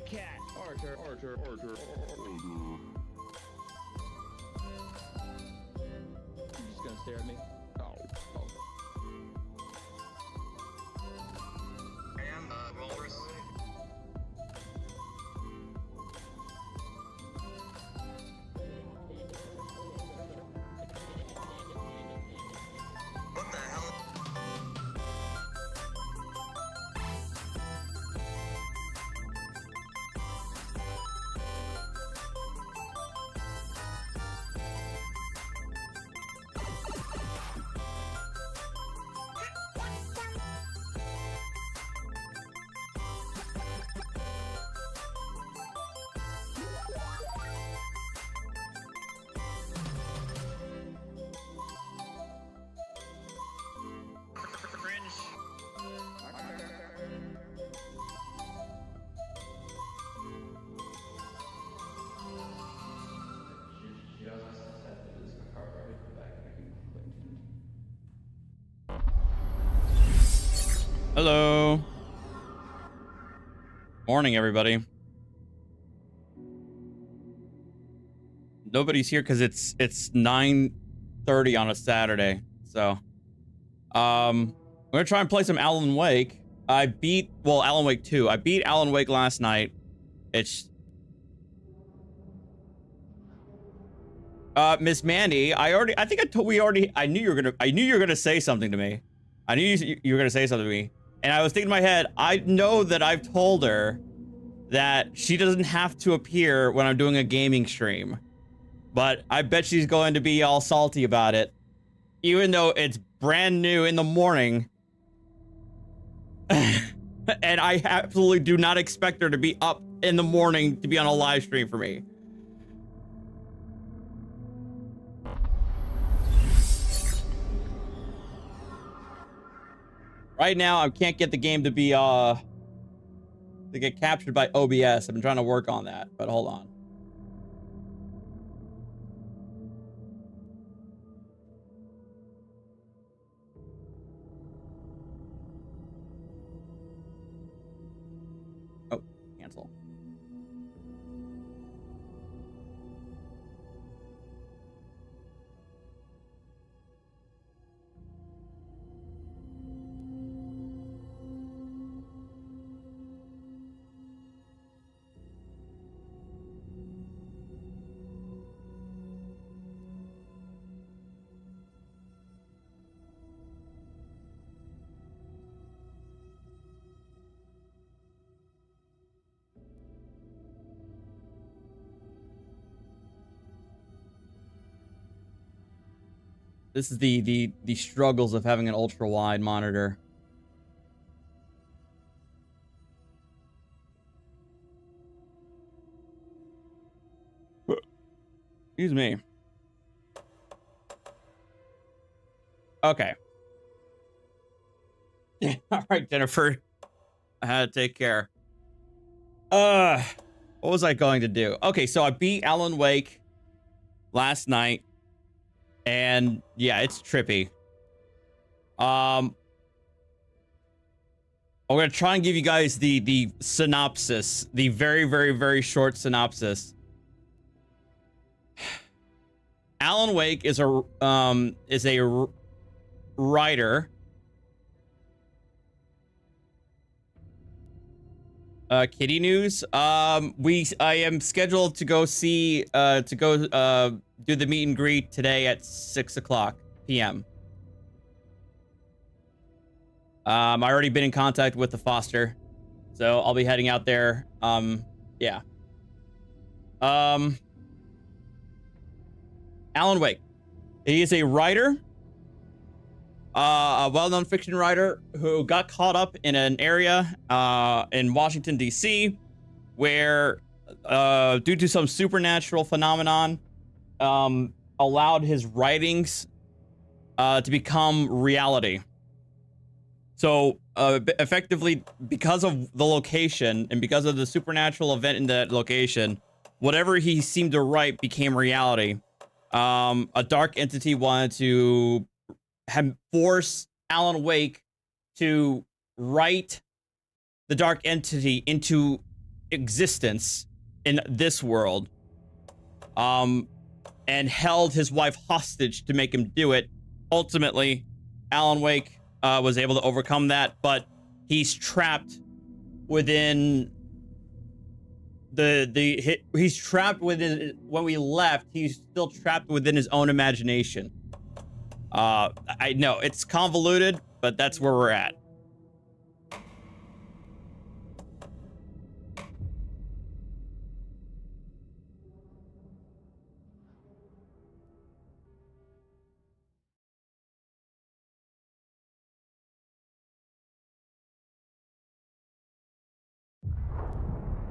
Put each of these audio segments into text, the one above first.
cat. Archer. You're just gonna stare at me? Oh. And rollers. What the hell? Hello. Morning, everybody. Nobody's here because it's 9:30 on a Saturday. So, I'm gonna try and play some Alan Wake. Alan Wake 2. I beat Alan Wake last night. It's Miss Mandy. I knew you were gonna say something to me. I knew you were gonna say something to me. And I was thinking in my head, I know that I've told her that she doesn't have to appear when I'm doing a gaming stream. But I bet she's going to be all salty about it. Even though it's brand new in the morning. And I absolutely do not expect her to be up in the morning to be on a live stream for me. Right now, I can't get the game to be, to get captured by OBS. I've been trying to work on that, but hold on. Oh, cancel. This is the struggles of having an ultra wide monitor. Excuse me. Okay. All right, Jennifer. I had to take care. What was I going to do? Okay, so I beat Alan Wake last night. And yeah, it's trippy. I'm gonna try and give you guys the synopsis, the very, very, very short synopsis. Alan Wake is a writer. Kitty news. I am scheduled to go see do the meet and greet today at 6:00 p.m. I already been in contact with the foster, so I'll be heading out there. Yeah. Alan Wake. He is a writer, a well-known fiction writer who got caught up in an area in Washington, D.C., where due to some supernatural phenomenon, allowed his writings to become reality. So effectively, because of the location and because of the supernatural event in that location, whatever he seemed to write became reality. A dark entity wanted to force Alan Wake to write the dark entity into existence in this world, and held his wife hostage to make him do it. Ultimately, Alan Wake was able to overcome that, but he's trapped within he's trapped within, when we left, he's still trapped within his own imagination. I know it's convoluted, but that's where we're at.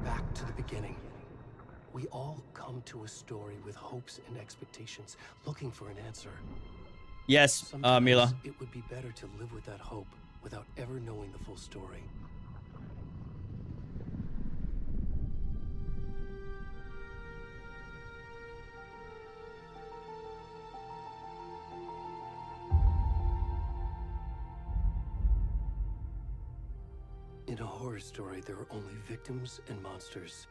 Back to the beginning. We all come to a story with hopes and expectations, looking for an answer. Yes, Sometimes Mila. it would be better to live with that hope without ever knowing the full story. In a horror story, there are only victims and monsters.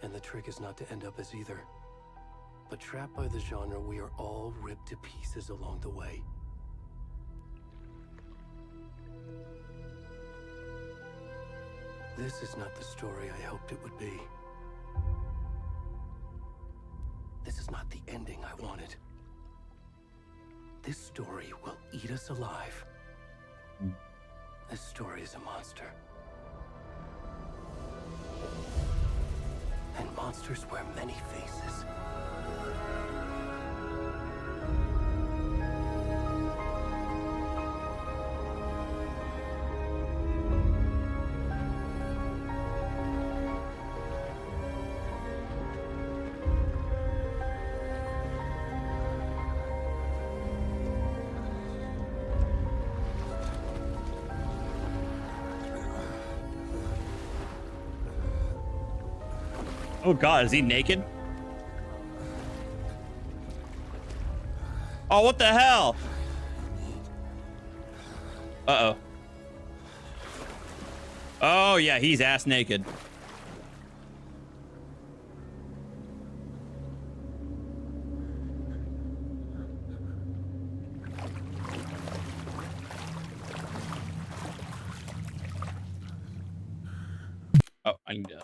And the trick is not to end up as either. But trapped by the genre, we are all ripped to pieces along the way. This is not the story I hoped it would be. This is not the ending I wanted. This story will eat us alive. This story is a monster. And monsters wear many faces. Oh God, is he naked? Oh, what the hell? Uh-oh. Oh yeah, he's ass naked. Oh, I need to...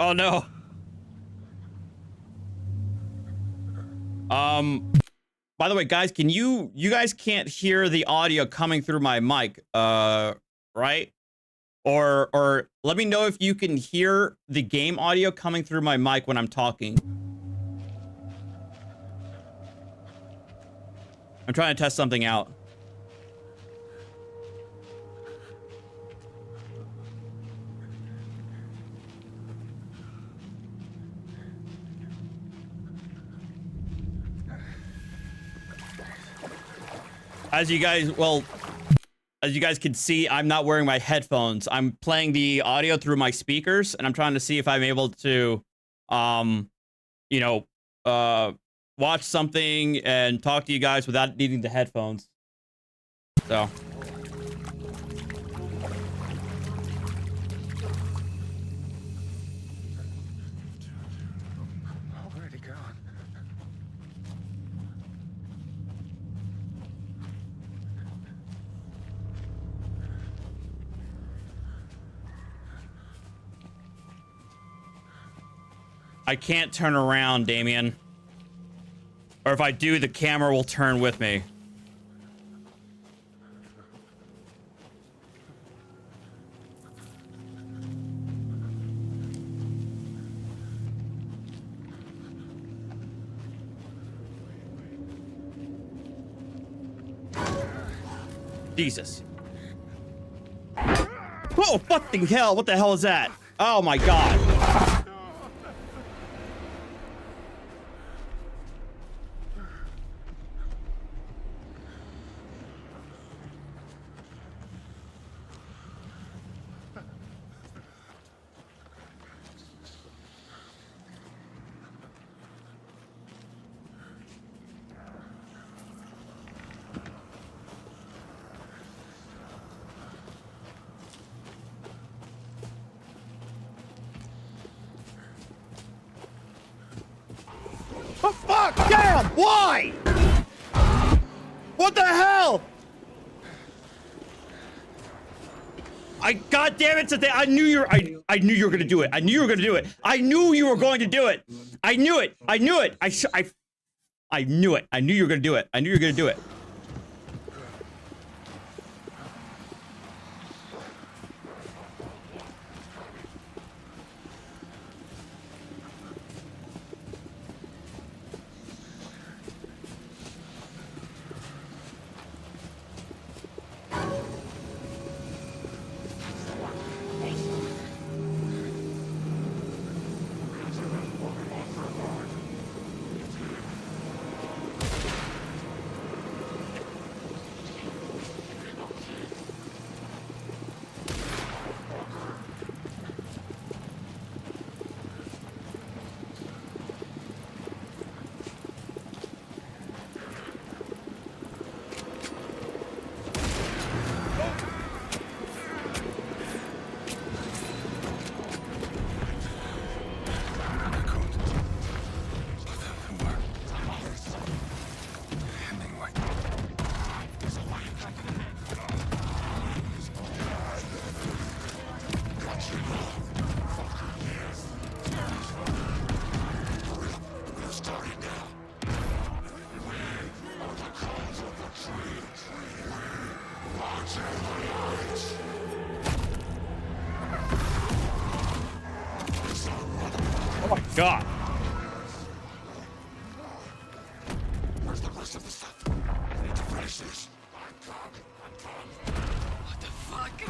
Oh no. By the way, guys, can you guys can't hear the audio coming through my mic, right? Or let me know if you can hear the game audio coming through my mic when I'm talking. I'm trying to test something out. As you guys can see, I'm not wearing my headphones. I'm playing the audio through my speakers, and I'm trying to see if I'm able to, you know, watch something and talk to you guys without needing the headphones. So. Where'd it go? I can't turn around, Damien. Or if I do, the camera will turn with me. Jesus. Oh, fucking hell. What the hell is that? Oh my God. Damn! Why? What the hell? God damn it, today. I knew you were gonna do it. I knew you were gonna do it. I knew you were going to do it. I knew it. I knew it. I knew it. I knew you were gonna do it. I knew you were gonna do it. Oh my god. Where's the rest of the stuff? I need to finish this. What the fuck?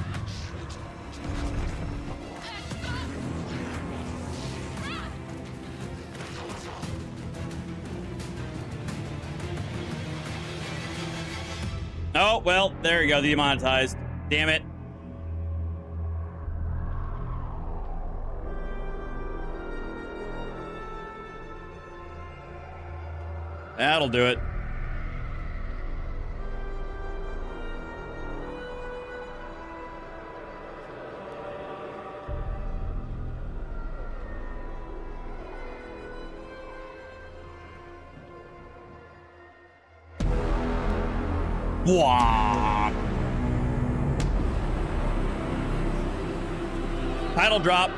Oh, well, there you go. Demonetized. Damn it. That'll do it. Wah. Title drop.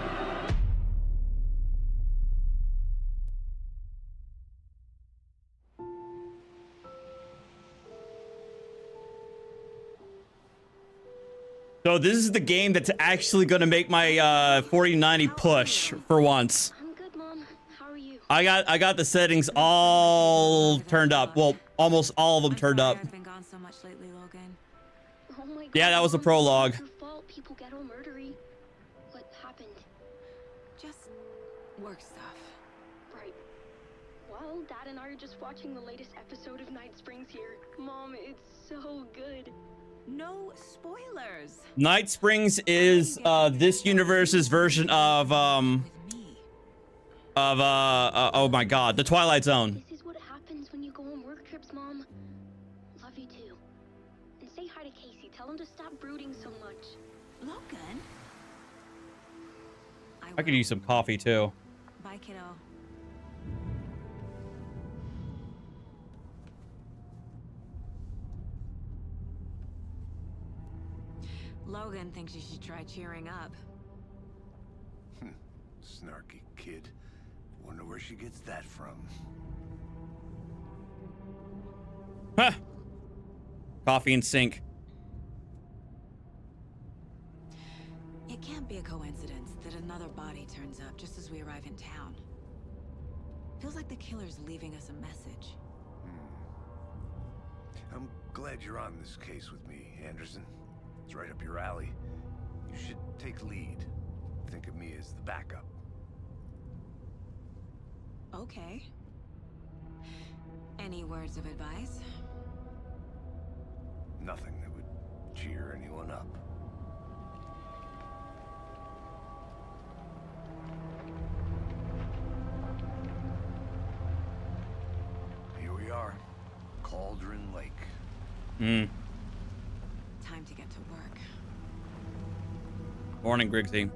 So this is the game that's actually going to make my 4090 push for once. I'm good, Mom. How are you? I got the settings all turned up. Well, almost all of them turned up. I've been gone so much lately, Logan. Oh my God, Yeah, that was the Mom, prologue. it's your fault. People get all murdery. What happened? Just work stuff. Right. Well, Dad and I are just watching the latest episode of Night Springs here. Mom, it's so good. No spoilers. Night Springs is this universe's version of With me. oh my god, the Twilight Zone. This is what happens when you go on work trips, Mom. Love you too. And say hi to Casey. Tell him to stop brooding so much. Logan. I could use some coffee too. Bye, kiddo. Logan thinks you should try cheering up. Snarky kid. Wonder where she gets that from. Huh. Coffee and sink. It can't be a coincidence that another body turns up just as we arrive in town. Feels like the killer's leaving us a message. I'm glad you're on this case with me, Anderson. It's right up your alley. You should take lead. Think of me as the backup. Okay. Any words of advice? Nothing that would cheer anyone up. Here we are. Cauldron Lake. Hmm. Time to get to work. Morning, Griggsy.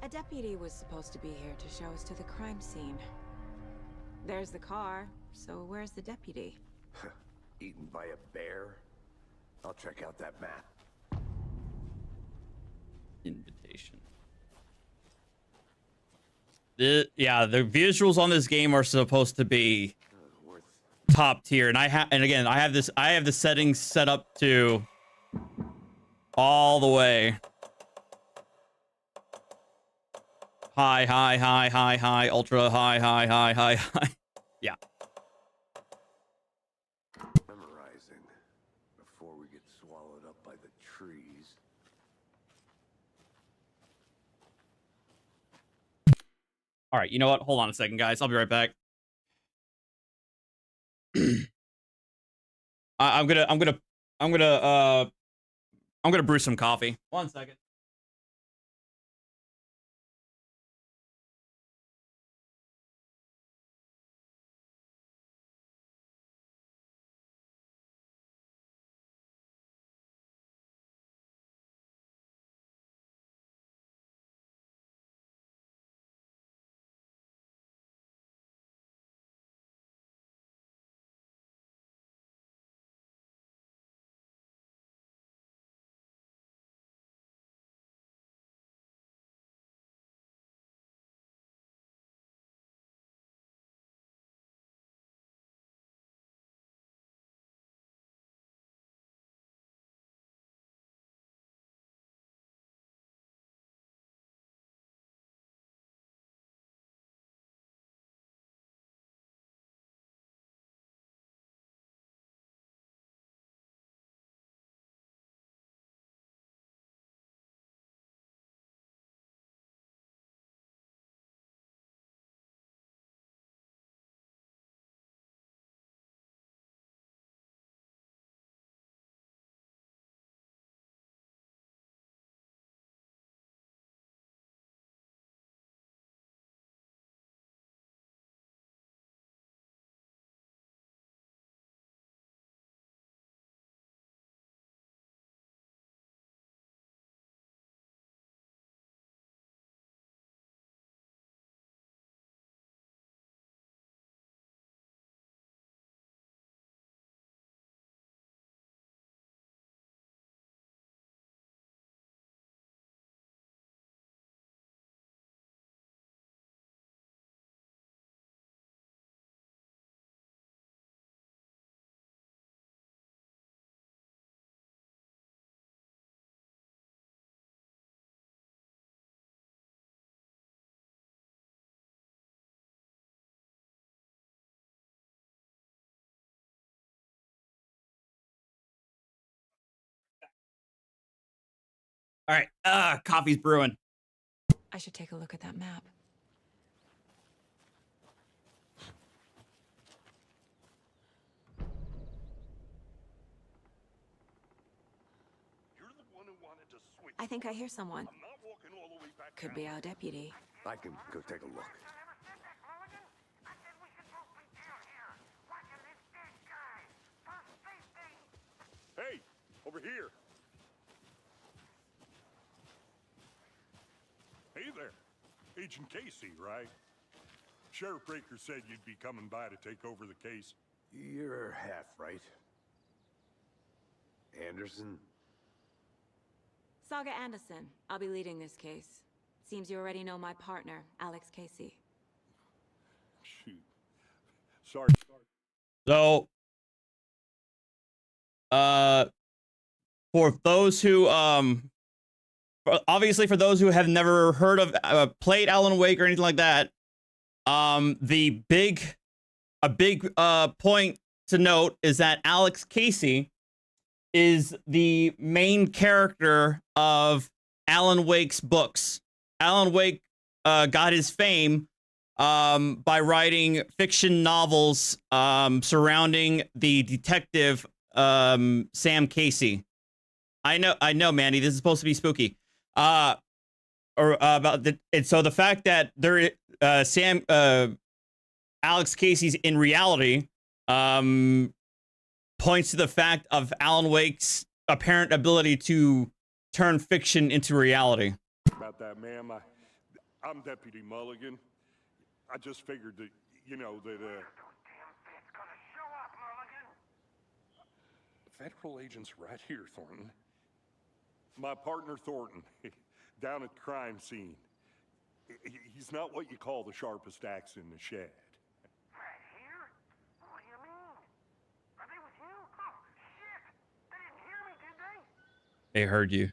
A deputy was supposed to be here to show us to the crime scene. There's the car, so where's the deputy? Eaten by a bear? I'll check out that map. Invitation. The visuals on this game are supposed to be top tier, and I have the settings set up to all the way. High, ultra high. Yeah. Memorizing before we get swallowed up by the trees. All right, you know what? Hold on a second, guys. I'll be right back. I'm gonna brew some coffee. 1 second. All right, coffee's brewing. I should take a look at that map. You're the one who wanted to switch. I think I hear someone. I'm not walking all the way back. Could be our deputy. I can go take a look. Hey, over here. Hey there, Agent Casey, right? Sheriff Breaker said you'd be coming by to take over the case. You're half right. Anderson? Saga Anderson. I'll be leading this case. Seems you already know my partner, Alex Casey. Shoot. Sorry. So, for those who, obviously for those who have never heard of, played Alan Wake or anything like that, a big point to note is that Alex Casey is the main character of Alan Wake's books. Alan Wake got his fame by writing fiction novels surrounding the detective Sam Casey. I know, Mandy. This is supposed to be spooky. And so the fact that Alex Casey's in reality points to the fact of Alan Wake's apparent ability to turn fiction into reality. About that, ma'am, I'm Deputy Mulligan. I just figured that, you know, that, Federal agents right here, Thornton. My partner, Thornton, down at the crime scene. He's not what you call the sharpest axe in the shed. Right here? What do you mean? Are they with you? Oh, shit! They didn't hear me, did they? They heard you.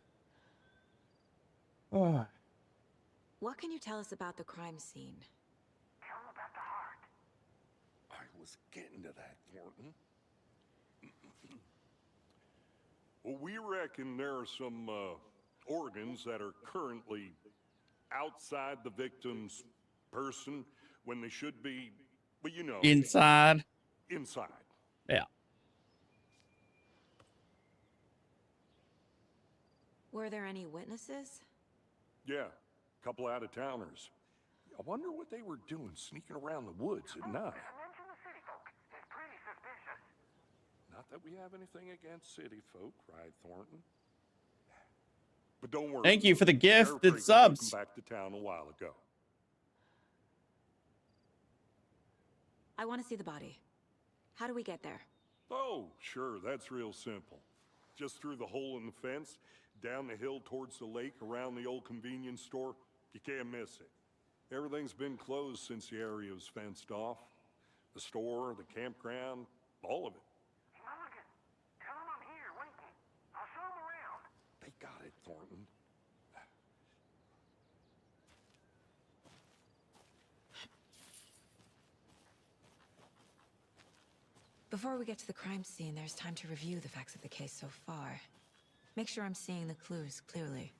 What can you tell us about the crime scene? Tell them about the heart. I was getting to that, Thornton. Well, we reckon there are some organs that are currently outside the victim's person when they should be, well, you know, Inside. inside. Yeah. Were there any witnesses? Yeah, a couple out-of-towners. I wonder what they were doing sneaking around the woods at night. Mention the city folk. It's pretty suspicious. Not that we have anything against city folk, right, Thornton? But don't worry. Thank you for the gifted Airfreight subs. took 'em back to town a while ago. I want to see the body. How do we get there? Oh, sure, that's real simple. Just through the hole in the fence, down the hill towards the lake, around the old convenience store. You can't miss it. Everything's been closed since the area was fenced off. The store, the campground, all of it. Mulligan, tell them I'm here, waiting. I'll show them around. They got it, Thornton. Before we get to the crime scene, there's time to review the facts of the case so far. Make sure I'm seeing the clues clearly.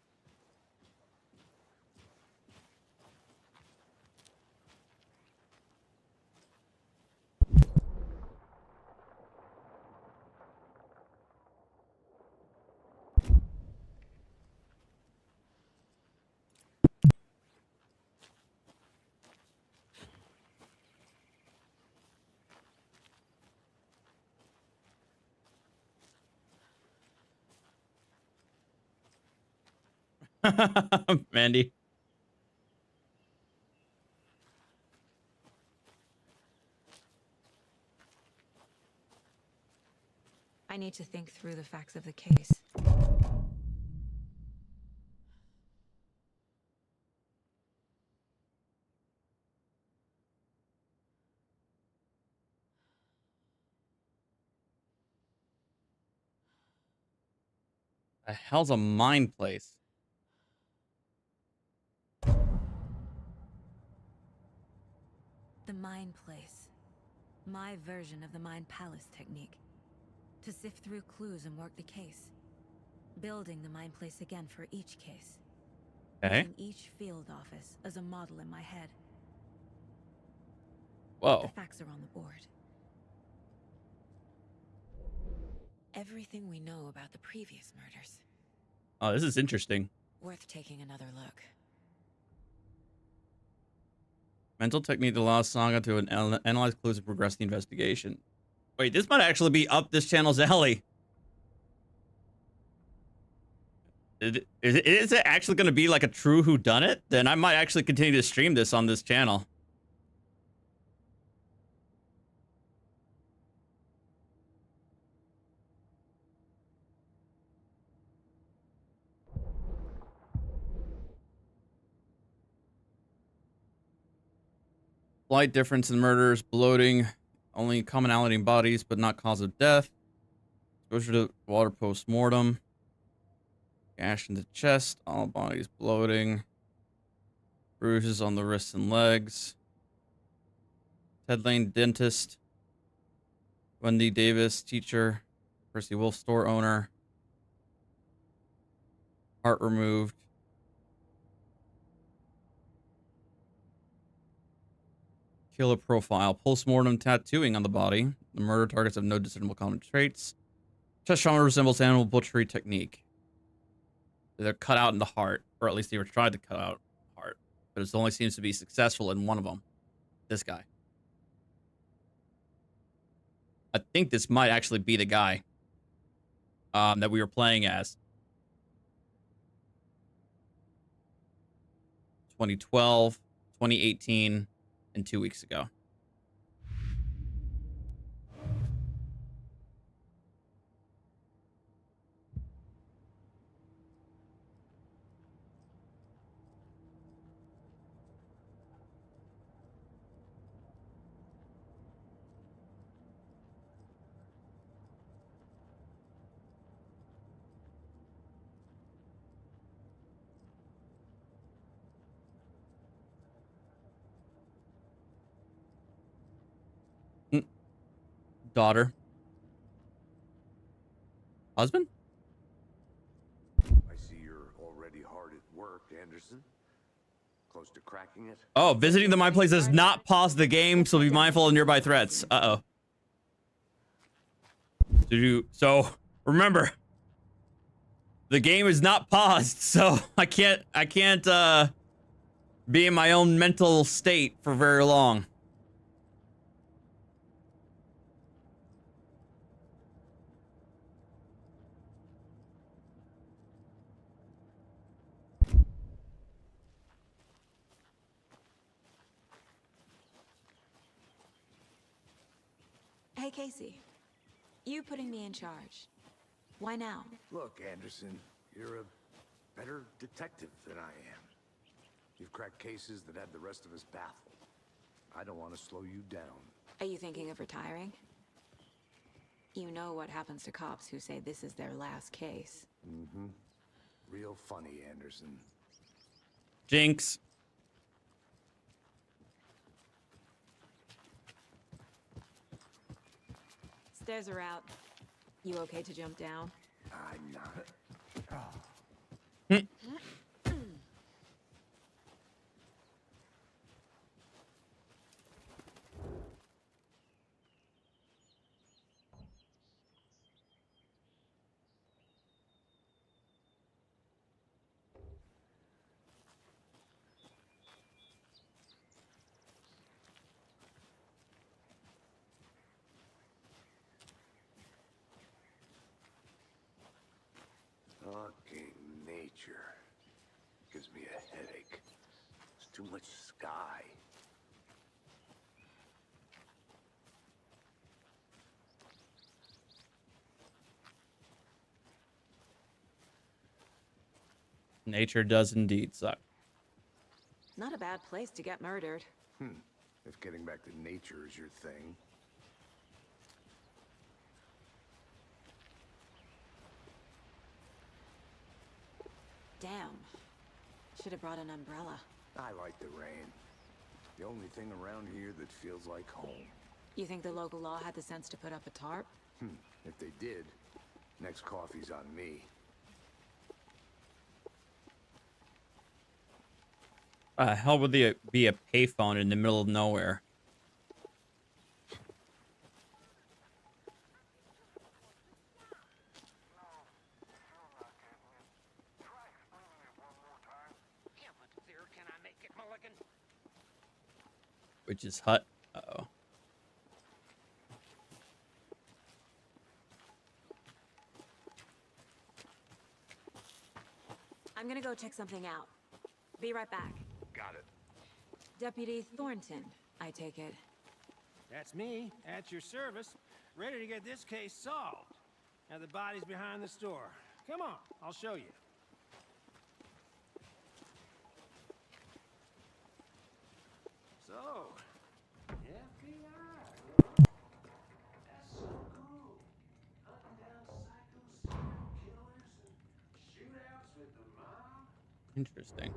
Mandy. I need to think through the facts of the case. The hell's a mine place? The Mind Place. My version of the Mind Palace technique. To sift through clues and work the case. Building the Mind Place again for each case. Okay. Using each field office as a model in my head. Whoa. The facts are on the board. Everything we know about the previous murders. Oh, this is interesting. Worth taking another look. Mental technique that allows Saga to analyze clues and progress the investigation. Wait, this might actually be up this channel's alley. Is it actually going to be like a true whodunit? Then I might actually continue to stream this on this channel. Slight difference in murders, bloating, only commonality in bodies, but not cause of death. Exposure to water post-mortem. Gash in the chest, all bodies bloating. Bruises on the wrists and legs. Ted Lane, dentist. Wendy Davis, teacher. Percy Wolf, store owner. Heart removed. Killer profile. Post-mortem tattooing on the body. The murder targets have no discernible common traits. Chest trauma resembles animal butchery technique. They're cut out in the heart, or at least they were tried to cut out the heart, but it only seems to be successful in one of them. This guy. I think this might actually be the guy that we were playing as. 2012, 2018, and 2 weeks ago. Daughter. Husband? I see you're already hard at work, Anderson. Close to cracking it. Oh, visiting the My Place does not pause the game, so be mindful of nearby threats. Uh-oh. So remember, the game is not paused, so I can't be in my own mental state for very long. Hey, Casey. You putting me in charge. Why now? Look, Anderson, you're a better detective than I am. You've cracked cases that had the rest of us baffled. I don't want to slow you down. Are you thinking of retiring? You know what happens to cops who say this is their last case. Mm-hmm. Real funny, Anderson. Jinx. Stairs are out. You okay to jump down? I'm not. Fucking nature. Gives me a headache. There's too much sky. Nature does indeed suck. Not a bad place to get murdered. If getting back to nature is your thing. Damn. Should have brought an umbrella. I like the rain. The only thing around here that feels like home. You think the local law had the sense to put up a tarp? If they did, next coffee's on me. Hell would there be a payphone in the middle of nowhere? Witch's hut. Uh-oh. I'm gonna go check something out. Be right back. Got it. Deputy Thornton, I take it. That's me, at your service, ready to get this case solved. Now the body's behind the store. Come on, I'll show you. So, FBI. That's so cool. Hunting down psycho serial killers and shootouts with the mob. Interesting.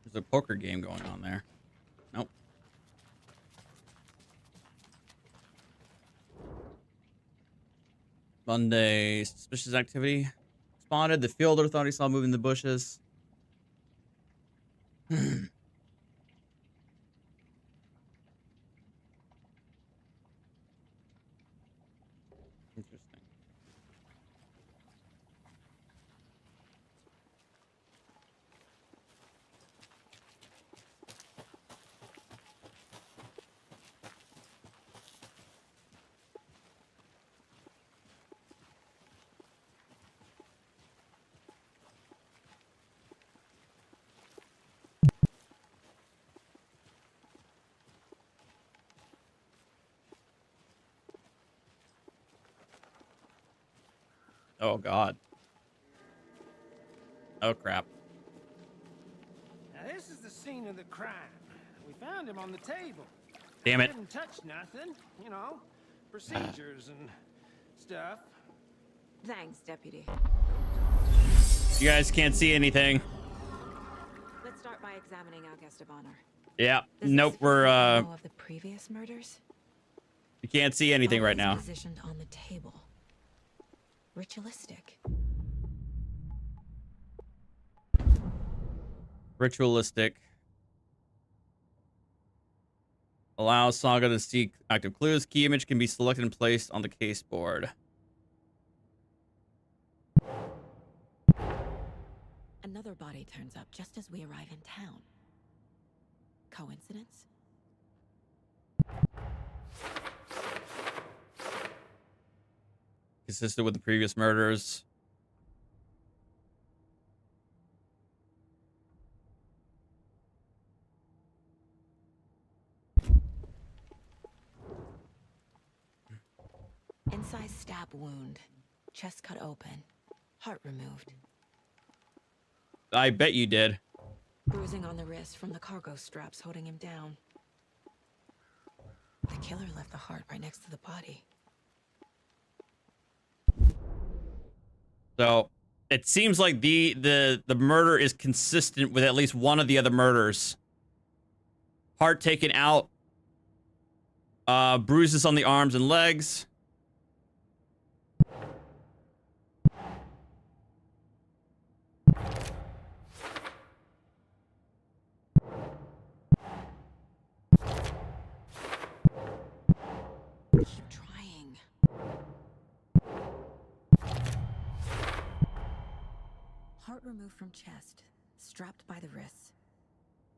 There's a poker game going on there. Nope. Monday, suspicious activity spotted. The fielder thought he saw moving in the bushes. Interesting. Oh, God. Oh, crap. Now this is the scene of the crime. We found him on the table. Damn it. Didn't touch nothing, you know, procedures and stuff. Thanks, Deputy. You guys can't see anything. Let's start by examining our guest of honor. Yeah. Does Nope. this We're, know of the previous murders? you can't see anything right now. Always positioned on the table. Ritualistic. Ritualistic. Allows Saga to seek active clues. Key image can be selected and placed on the case board. Another body turns up just as we arrive in town. Coincidence? Consistent with the previous murders. Inside stab wound. Chest cut open. Heart removed. I bet you did. Bruising on the wrist from the cargo straps holding him down. The killer left the heart right next to the body. So it seems like the murder is consistent with at least one of the other murders. Heart taken out. Bruises on the arms and legs. Keep trying. Heart removed from chest, strapped by the wrists.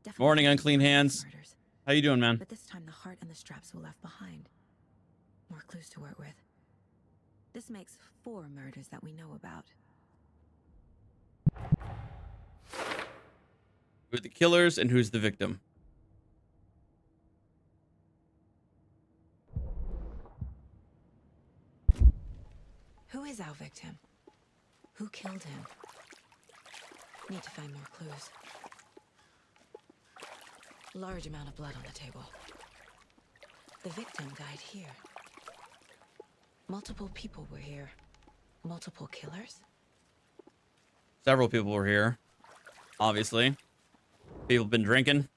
Definitely Morning, unclean hands. murders. How you doing, man? But this time the heart and the straps were left behind. More clues to work with. This makes 4 murders that we know about. Who are the killers and who's the victim? Who is our victim? Who killed him? Need to find more clues. Large amount of blood on the table. The victim died here. Multiple people were here. Multiple killers? Several people were here. Obviously. People been drinking.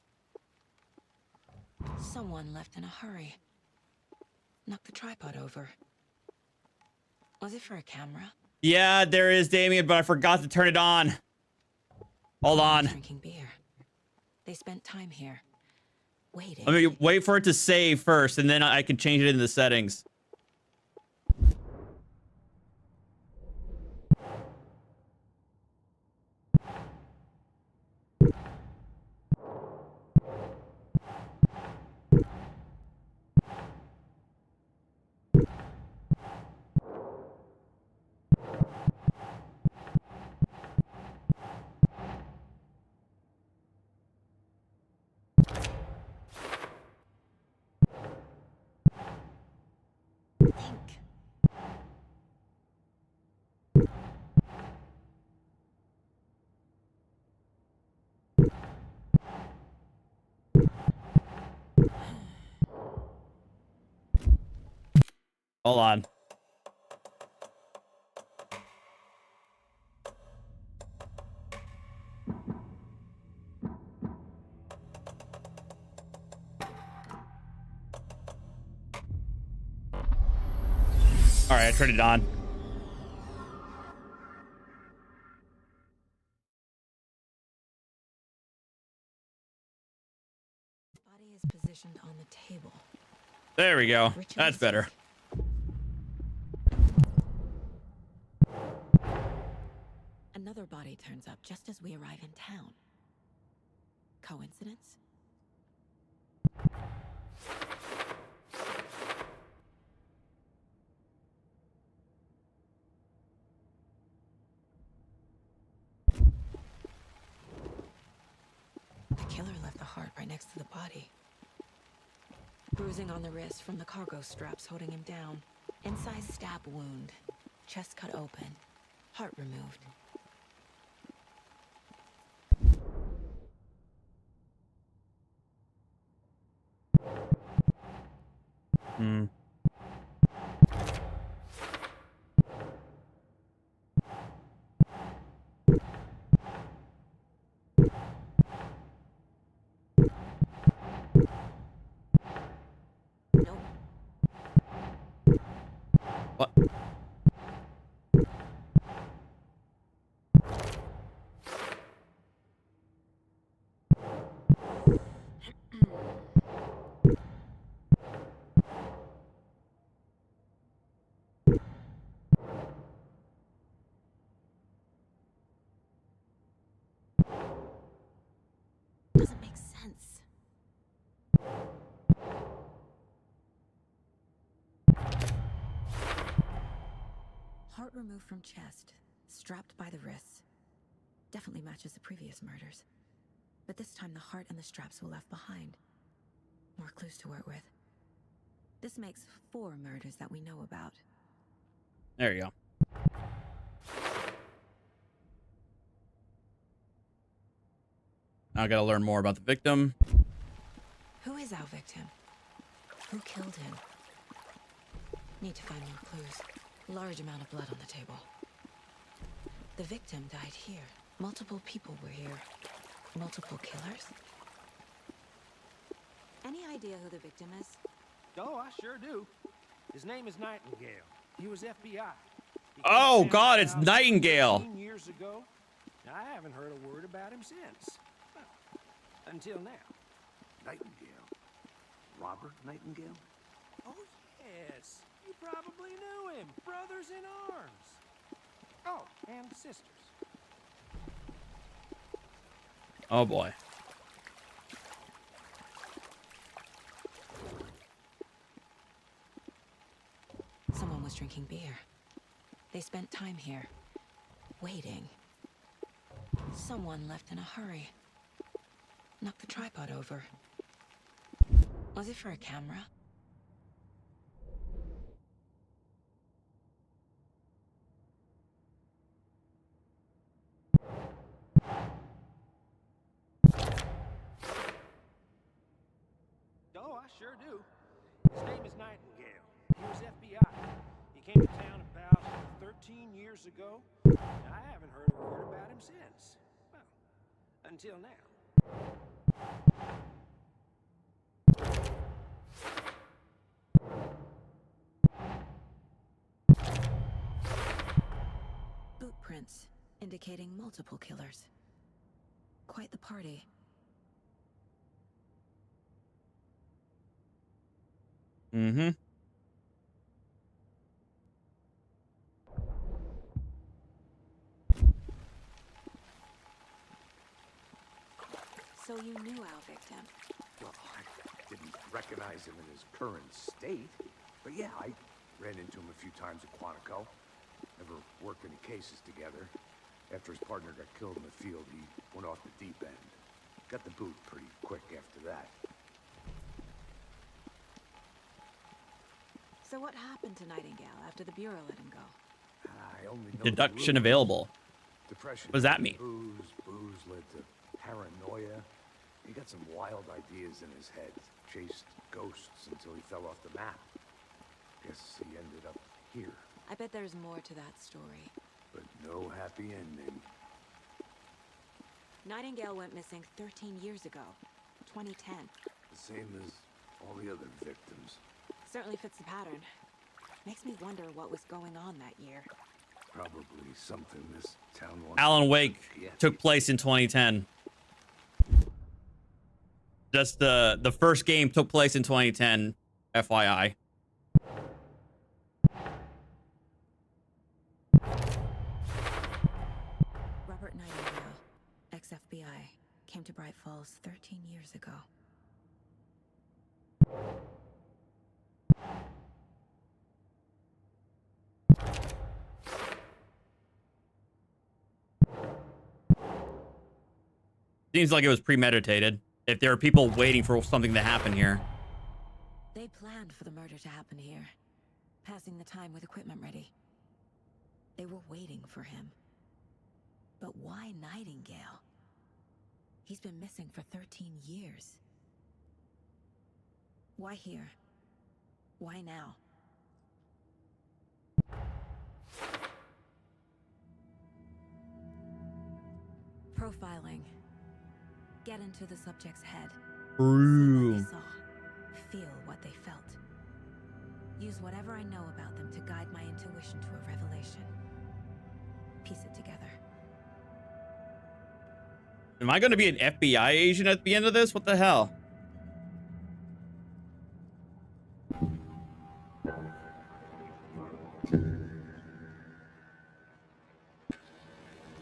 Someone left in a hurry. Knocked the tripod over. Was it for a camera? Yeah, there is, Damien, but I forgot to turn it on. Hold on. Drinking beer. They spent time here. Waiting. Let me wait for it to save first, and then I can change it in the settings. Think. Hold on. All right, I turned it on. Body is positioned on the table. There we go. That's better. Another body turns up just as we arrive in town. Coincidence? The killer left the heart right next to the body. Bruising on the wrist from the cargo straps holding him down. Inside stab wound. Chest cut open. Heart removed. Hmm. Nope. What? Doesn't make sense. Heart removed from chest, strapped by the wrists. Definitely matches the previous murders. But this time the heart and the straps were left behind. More clues to work with. This makes 4 murders that we know about. There you go. Now I gotta learn more about the victim. Who is our victim? Who killed him? Need to find more clues. Large amount of blood on the table. The victim died here. Multiple people were here. Multiple killers? Any idea who the victim is? Oh, I sure do. His name is Nightingale. He was FBI. He Oh, came God, down it's about Nightingale. 15 years ago. I haven't heard a word about him since. Well, until now. Nightingale. Robert Nightingale? Oh, yes. You probably knew him. Brothers in arms. Oh, and sisters. Oh boy. Someone was drinking beer. They spent time here. Waiting. Someone left in a hurry. Knocked the tripod over. Was it for a camera? Oh, I sure do. His name is Nightingale. He was FBI. He came to town about 13 years ago. I haven't heard a word about him since. Well, until now. Boot prints, indicating multiple killers. Quite the party. Mm-hmm. So you knew our victim? Well, I didn't recognize him in his current state. But yeah, I ran into him a few times at Quantico. Never worked any cases together. After his partner got killed in the field, he went off the deep end. Got the boot pretty quick after that. So what happened to Nightingale after the Bureau let him go? I only know Deduction the rumors. available. Depression. What does that mean? Booze led to paranoia. He got some wild ideas in his head. Chased ghosts until he fell off the map. Guess he ended up here. I bet there's more to that story. But no happy ending. Nightingale went missing 13 years ago. 2010. The same as all the other victims. Certainly fits the pattern. Makes me wonder what was going on that year. Probably something this town wants. Alan Wake to forget. took place in 2010. Just the first game took place in 2010, FYI. Robert Nightingale, ex-FBI, came to Bright Falls 13 years ago. Seems like it was premeditated. If there are people waiting for something to happen here. They planned for the murder to happen here, passing the time with equipment ready. They were waiting for him. But why Nightingale? He's been missing for 13 years. Why here? Why now? Profiling. Get into the subject's head. See what they saw. Feel what they felt. Use whatever I know about them to guide my intuition to a revelation. Piece it together. Am I going to be an FBI agent at the end of this? What the hell?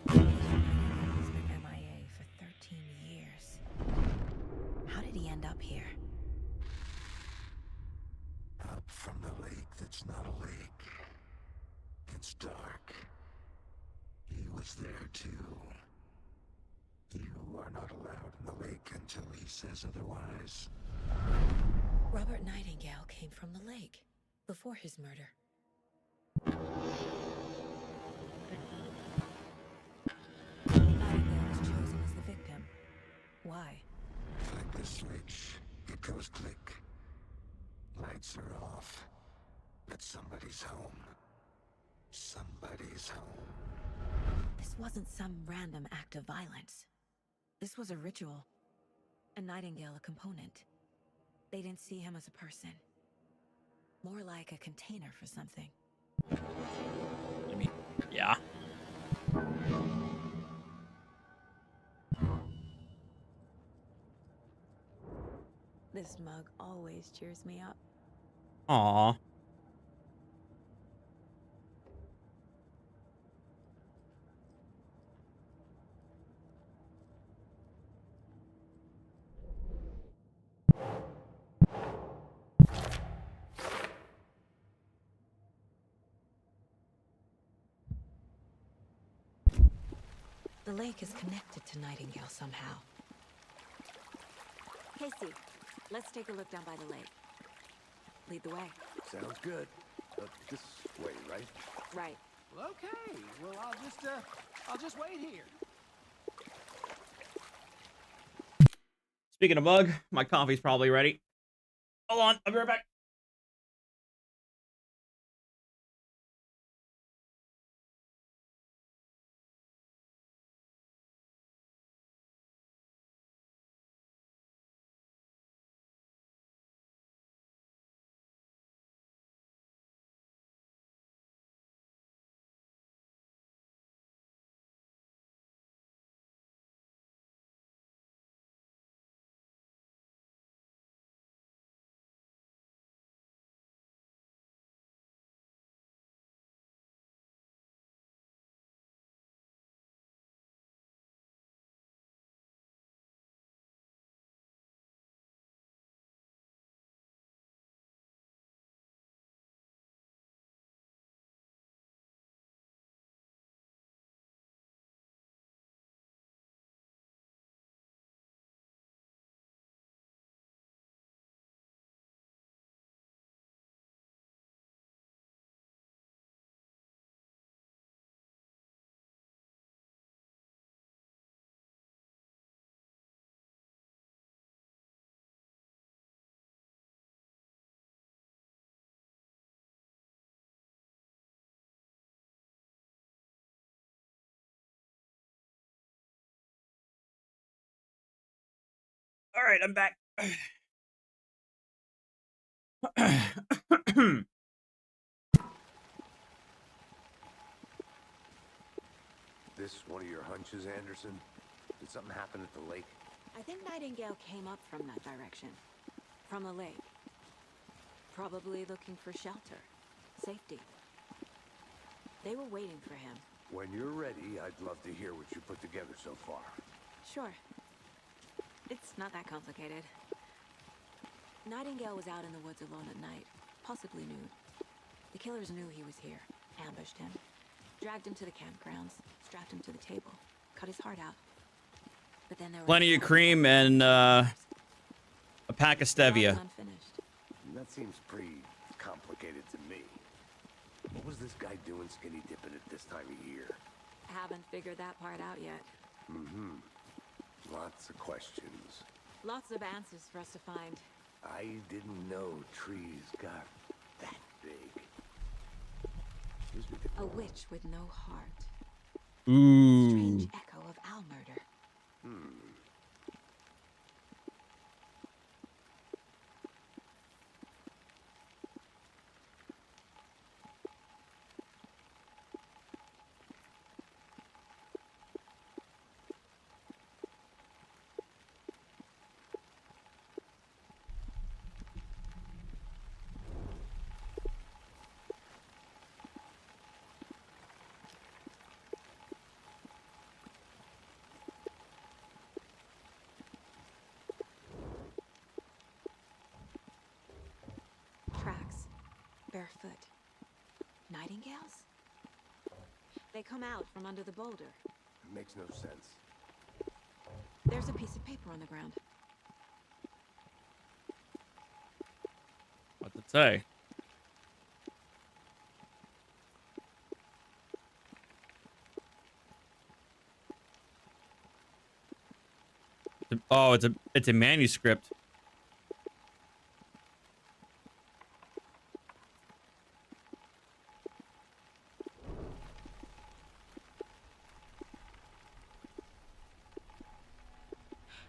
He's been MIA for 13 years. How did he end up here? Up from the lake that's not a lake. It's dark. He was there too. You are not allowed in the lake until he says otherwise. Robert Nightingale came from the lake before his murder. Nightingale was chosen as the victim. Why? Flick the switch, it goes click. Lights are off. But somebody's home. Somebody's home. This wasn't some random act of violence. This was a ritual. A Nightingale a component. They didn't see him as a person. More like a container for something. I mean, yeah. This mug always cheers me up. Aww. The lake is connected to Nightingale somehow. Casey, let's take a look down by the lake. Lead the way. Sounds good. This way, right? Right. Well, okay. Well, I'll just wait here. Speaking of mug, my coffee's probably ready. Hold on, I'll be right back. All right, I'm back. This one of your hunches, Anderson? Did something happen at the lake? I think Nightingale came up from that direction. From the lake. Probably looking for shelter. Safety. They were waiting for him. When you're ready, I'd love to hear what you put together so far. Sure. It's not that complicated. Nightingale was out in the woods alone at night, possibly nude. The killers knew he was here, ambushed him, dragged him to the campgrounds, strapped him to the table, cut his heart out. But then there was Plenty of cream and a pack of stevia. Unfinished. That seems pretty complicated to me. What was this guy doing skinny dipping at this time of year? Haven't figured that part out yet. Mm-hmm. Lots of questions. Lots of answers for us to find. I didn't know trees got that big. Excuse me. A witch with no heart. Ooh. Strange echo of owl murder. Tracks. Barefoot. Nightingales? They come out from under the boulder. It makes no sense. There's a piece of paper on the ground. What's it say? Oh, it's a manuscript.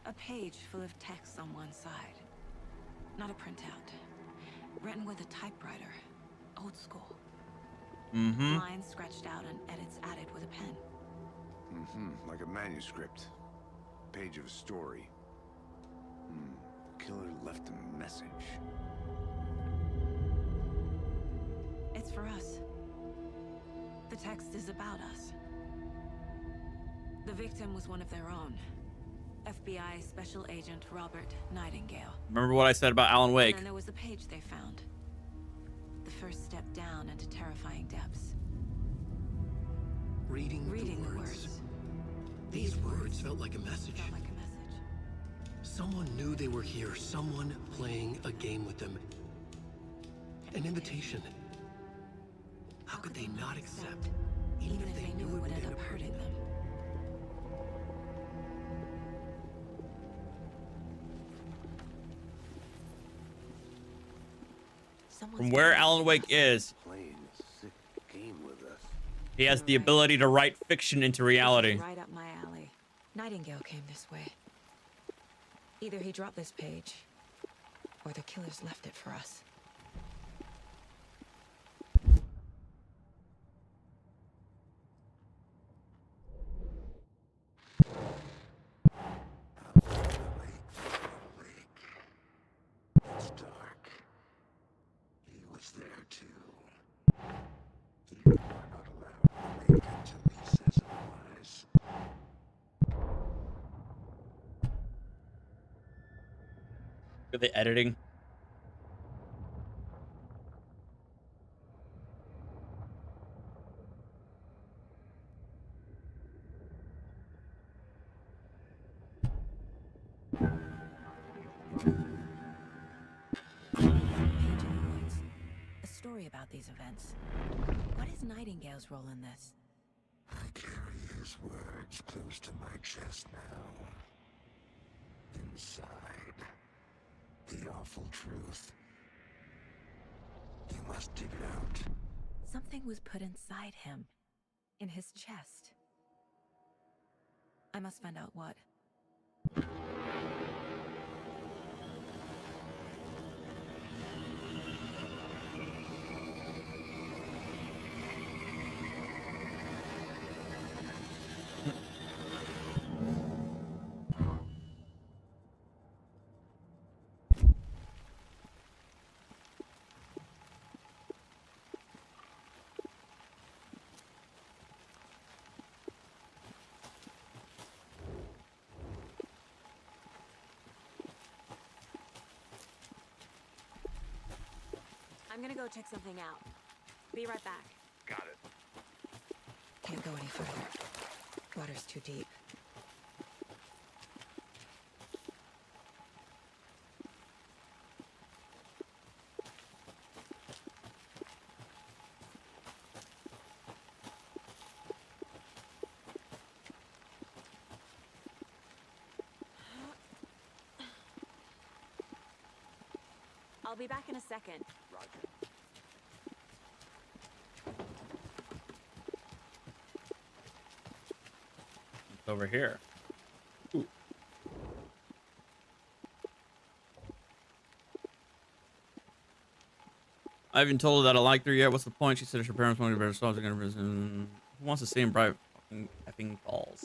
A page full of text on one side. Not a printout. Written with a typewriter. Old school. Mm-hmm. Lines scratched out and edits added with a pen. Mm-hmm. Like a manuscript. Page of a story. Killer left a message. It's for us. The text is about us. The victim was one of their own. FBI Special Agent Robert Nightingale. Remember what I said about Alan Wake? And then there was the page they found. The first step down into terrifying depths. Reading the words. These words felt like a message. Felt like a message. Someone knew they were here. Someone playing a game with them. An invitation. How could they not accept? Even if they knew it would end up hurting them. From where Alan Wake is, Playing a sick game with us. he has the ability to write fiction into reality. Right up my alley. Nightingale came this way. Either he dropped this page, or the killers left it for us. It's dark. He was there too. You are not allowed to make until he says otherwise. Look at the editing. A story about these events. What is Nightingale's role in this? I carry his words close to my chest now. Inside, the awful truth. You must dig it out. Something was put inside him. In his chest. I must find out what. I'm gonna go check something out. Be right back. Got it. Can't go any further. Water's too deep. I'll be back in a second. Roger. It's over here. Ooh. I haven't told her that I liked her yet. What's the point? She said if her parents want to be better songs, they're gonna who wants to see in bright fucking effing balls.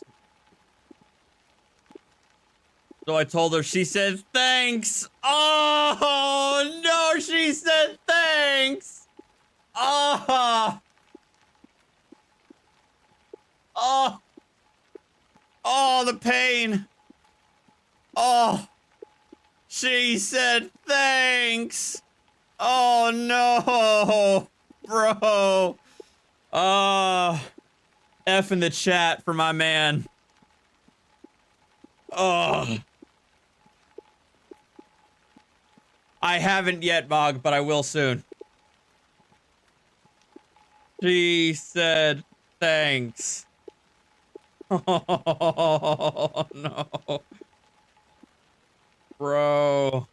So I told her, she said thanks. Oh no, she said thanks. Oh. Oh. Oh, the pain. Oh. She said thanks. Oh no, bro. F in the chat for my man. Oh. I haven't yet, Mog, but I will soon. She said thanks. Oh no. Bro.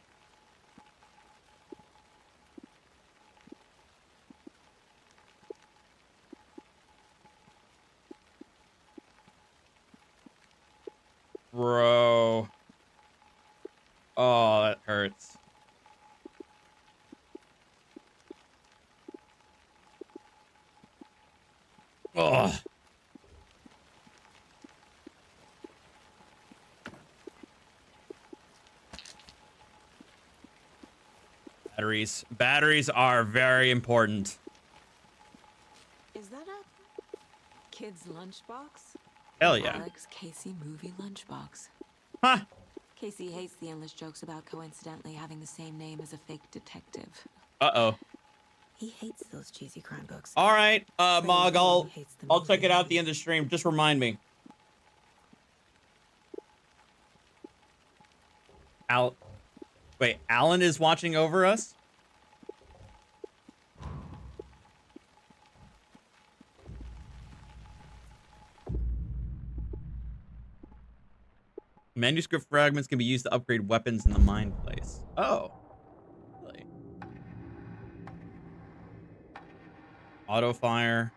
Bro. Oh, that hurts. Oh. Batteries. Batteries are very important. Is that a kid's lunchbox? Hell yeah. Alex Casey movie lunchbox. Huh. Casey hates the endless jokes about coincidentally having the same name as a fake detective. Uh-oh. He hates those cheesy crime books. All right, Mog, I'll check it out at the movie. end of the stream. Just remind me. Wait, Alan is watching over us? Manuscript fragments can be used to upgrade weapons in the mine place. Oh. Really? Auto fire.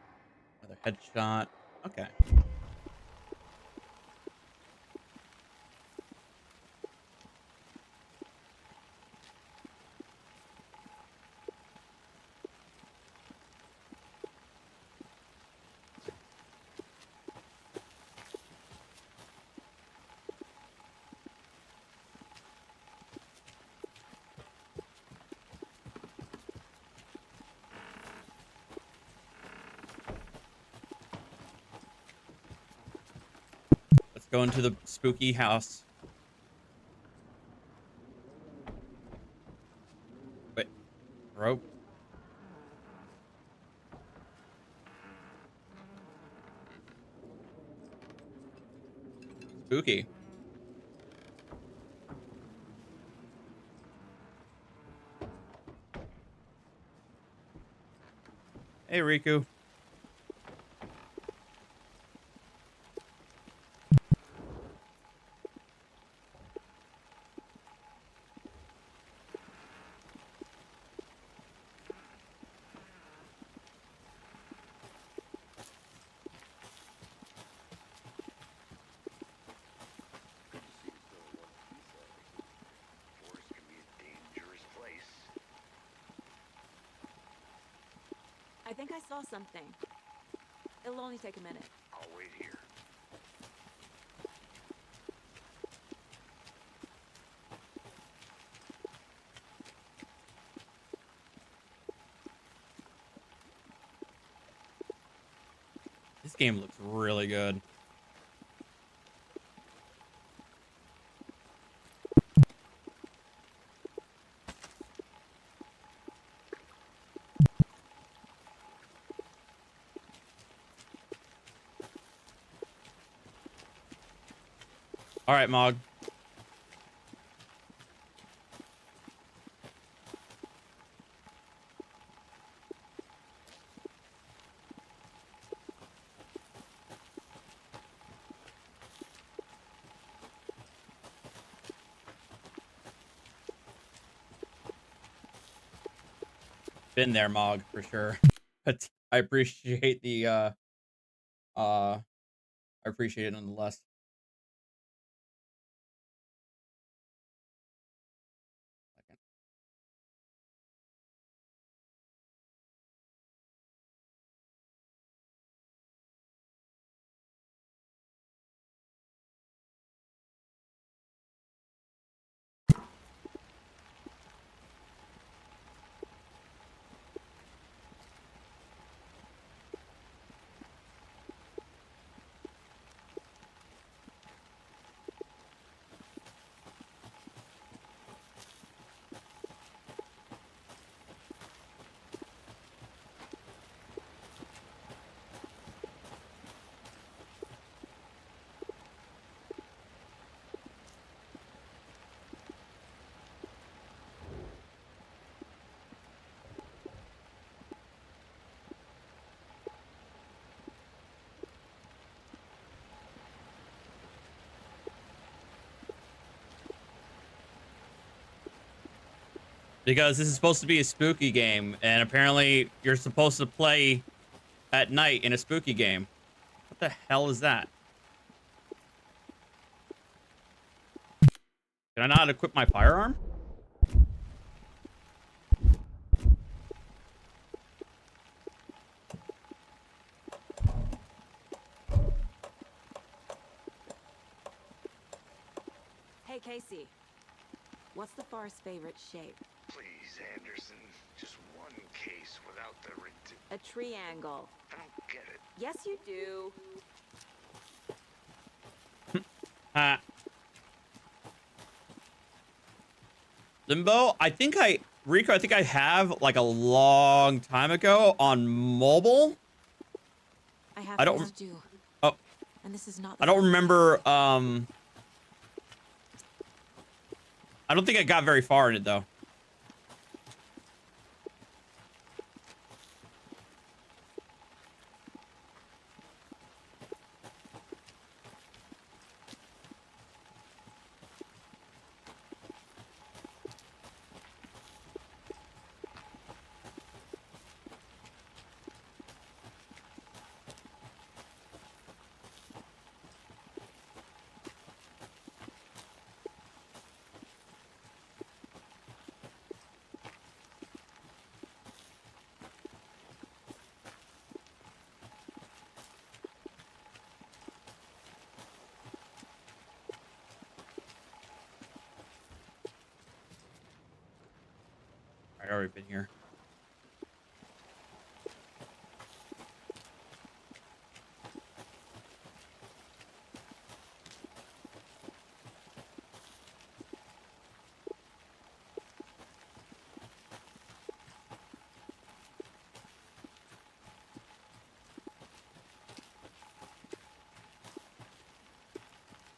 Another headshot. Okay. Let's go into the spooky house. Wait. Rope. Spooky. Hey, Riku. Forest can be a dangerous place. I think I saw something. It'll only take a minute. I'll wait here. This game looks really good. All right, Mog. been there, Mog, for sure. But I appreciate the I appreciate it nonetheless. Because this is supposed to be a spooky game, and apparently you're supposed to play at night in a spooky game. What the hell is that? Can I not equip my firearm? Hey, Casey. What's the forest's favorite shape? Please, Anderson. Just one case without the A triangle. I don't get it. Yes, you do. Limbo, Rico, I think I have like a long time ago on mobile. I don't do. Oh. And this is not I don't remember, I don't think I got very far in it though. I already been here.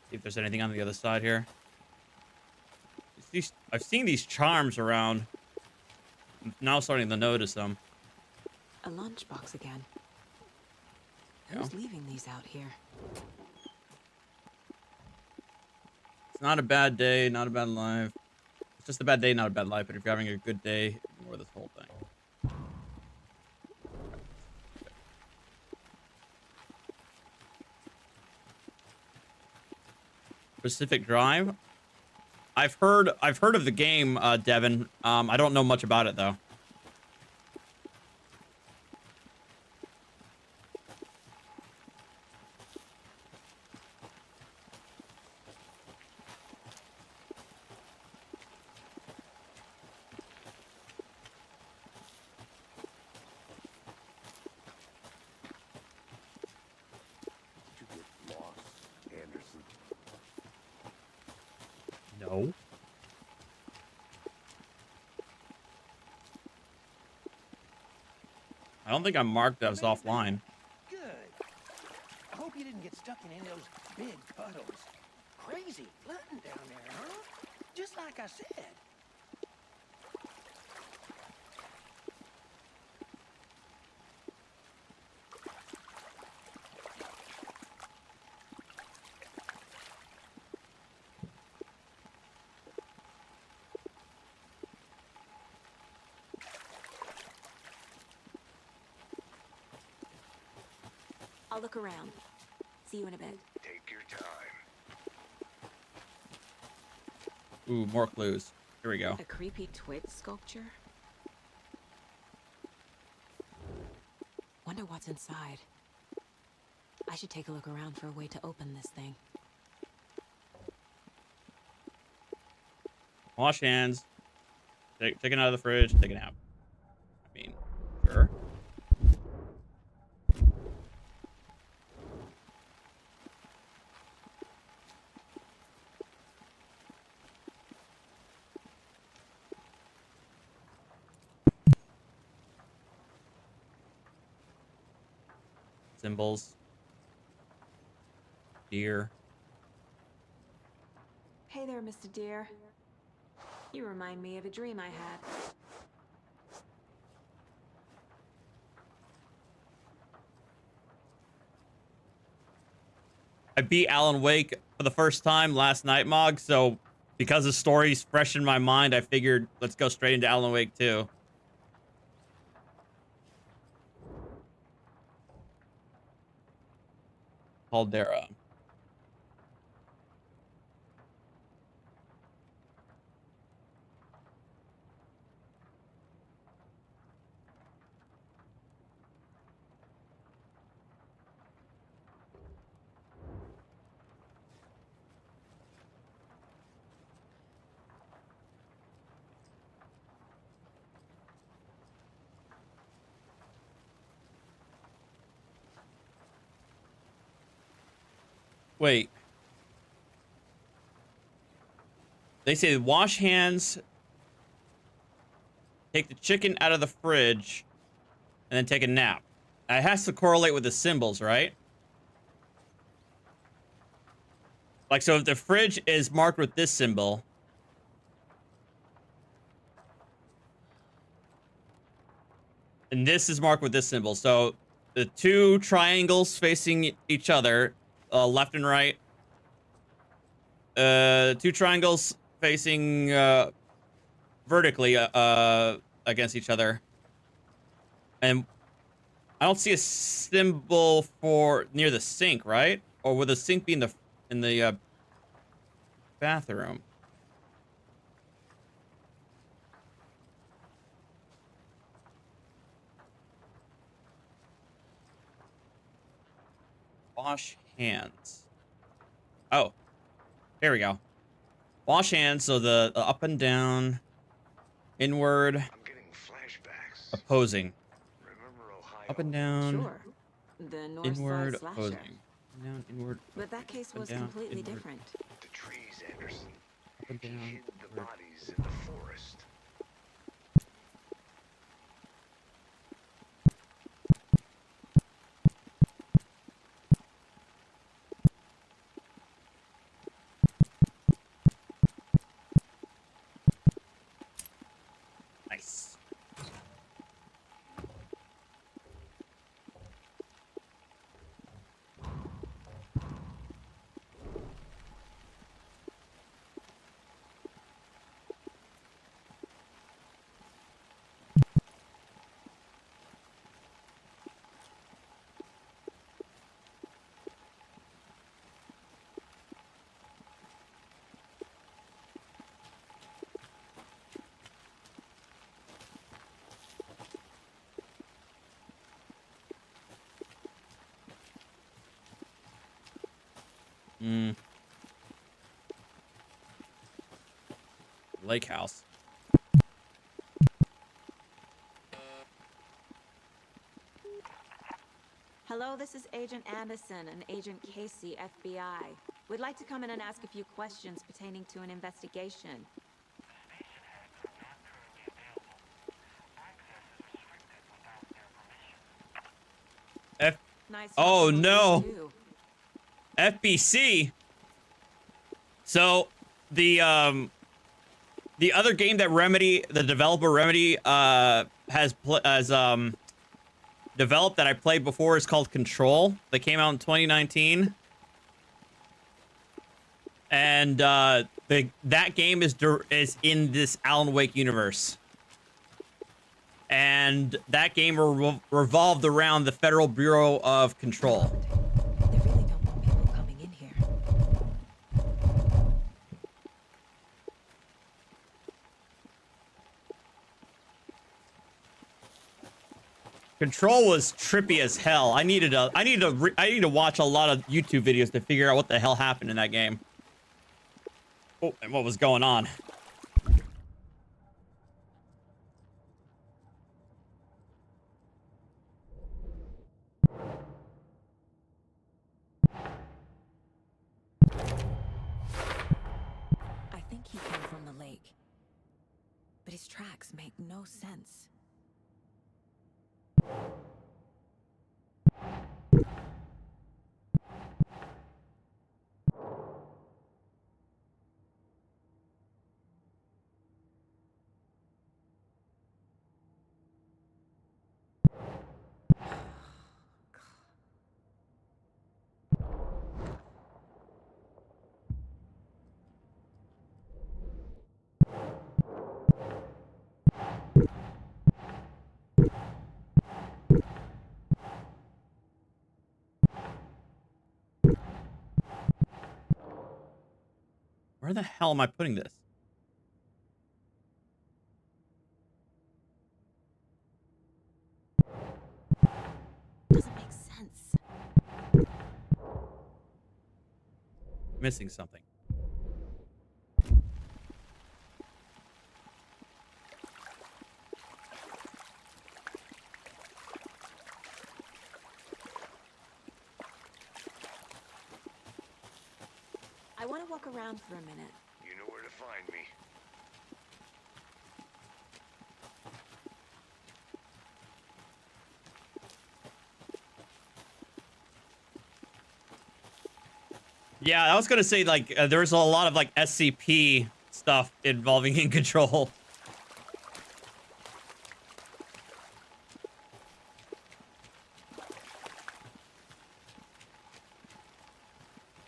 See if there's anything on the other side here. I've seen these charms around. I'm now starting to notice them. A lunchbox again. Yeah. Who's leaving these out here? It's not a bad day, not a bad life. It's just a bad day, not a bad life. But if you're having a good day, ignore this whole thing. Pacific Drive. I've heard of the game, Devin. I don't know much about it though. Did you get lost, Anderson? No. I don't think I'm marked as offline. Good. I hope you didn't get stuck in any of those big puddles. Crazy flooding down there, huh? Just like I said. I'll look around. See you in a bit. Take your time. Ooh, more clues. Here we go. A creepy twig sculpture? Wonder what's inside. I should take a look around for a way to open this thing. Wash hands. Take it out of the fridge. Take it out. I mean, sure. Symbols. Deer. Hey there, Mr. Deer. You remind me of a dream I had. I beat Alan Wake for the first time last night, Mog, so because the story's fresh in my mind, I figured let's go straight into Alan Wake 2. Caldera. Wait. They say wash hands, take the chicken out of the fridge, and then take a nap. It has to correlate with the symbols, right? Like, so if the fridge is marked with this symbol, and this is marked with this symbol, so the two triangles facing each other, left and right, two triangles facing vertically against each other, and I don't see a symbol for near the sink, right? Or would the sink be in the bathroom? Wash hands. Oh, here we go. Wash hands. So the up and down, inward, I'm getting flashbacks. opposing. Remember Ohio? Up and down, Sure. The north inward, side slasher. opposing. Down, inward. But that case up and was down, completely inward, different. The trees, Anderson. Up and He down, hid the inward. bodies in the forest. Nice. Lake house. Hello, this is Agent Anderson and Agent Casey, FBI. We'd like to come in and ask a few questions pertaining to an investigation. Nice Oh talking with no. you, too. FBC. So the other game that Remedy, the developer Remedy, has developed that I played before is called Control. That came out in 2019, and that game is in this Alan Wake universe. and that game revolved around the Federal Bureau of Control. They really don't want people coming in here. Control was trippy as hell. I need to watch a lot of YouTube videos to figure out what the hell happened in that game. Oh, and what was going on. I think he came from the lake. But his tracks make no sense. Where the hell am I putting this? Doesn't make sense. Missing something. I want to walk around for a minute. You know where to find me. Yeah, I was gonna say, like, there's a lot of, like, SCP stuff involving in Control.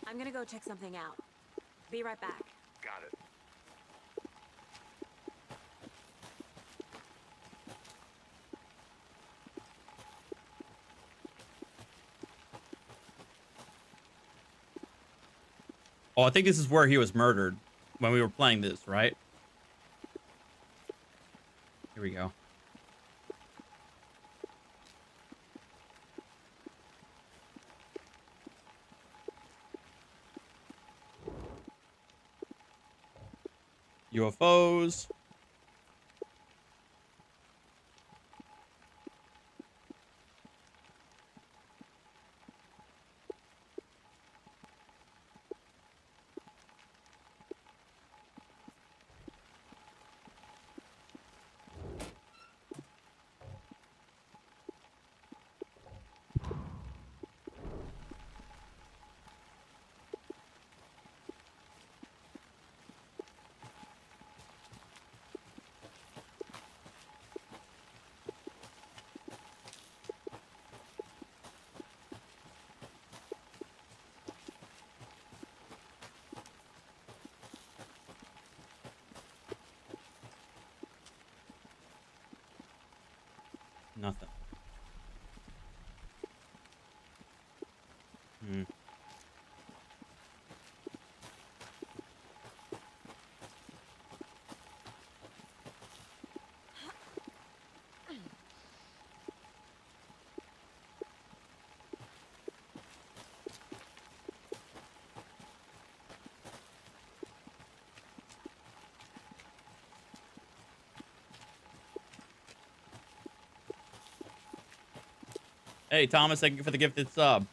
I'm gonna go check something out. Be right back. Got it. Oh, I think this is where he was murdered when we were playing this, right? Here we go. UFOs. Nothing. Hey, Thomas, thank you for the gifted sub.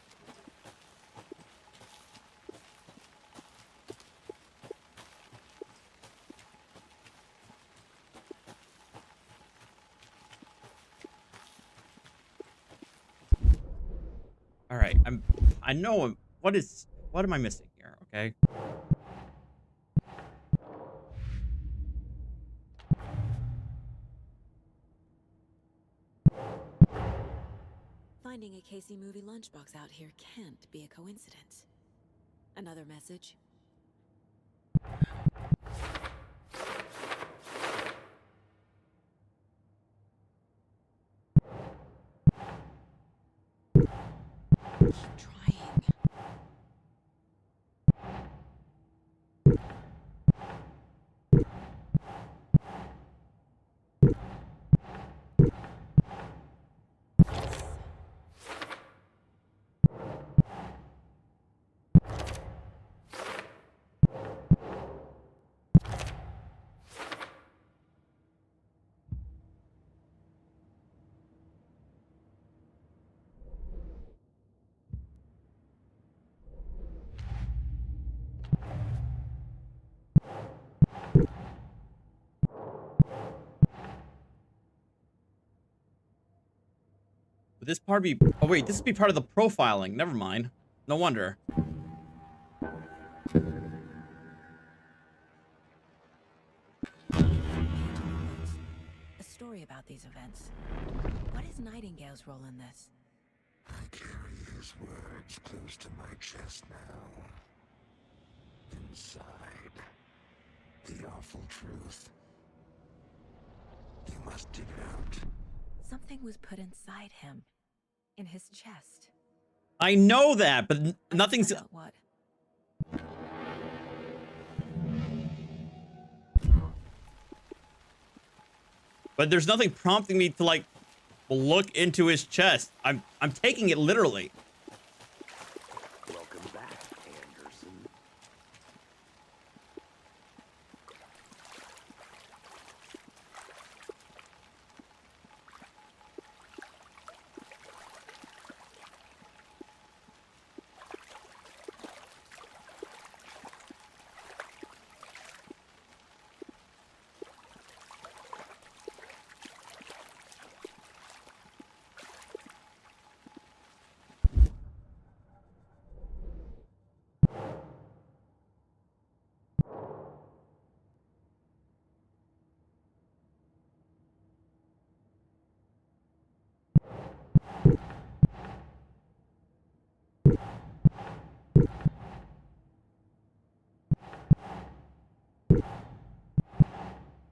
All right, I know what am I missing here, okay? Finding a Casey movie lunchbox out here can't be a coincidence. Another message? Would this part be... Oh, wait. This would be part of the profiling. Never mind. No wonder. A story about these events. What is Nightingale's role in this? I carry his words close to my chest now. Inside, the awful truth. You must dig it out. Something was put inside him. In his chest. I know that, but nothing's... Find out what? But there's nothing prompting me to, like, look into his chest. I'm taking it literally. Welcome back, Anderson.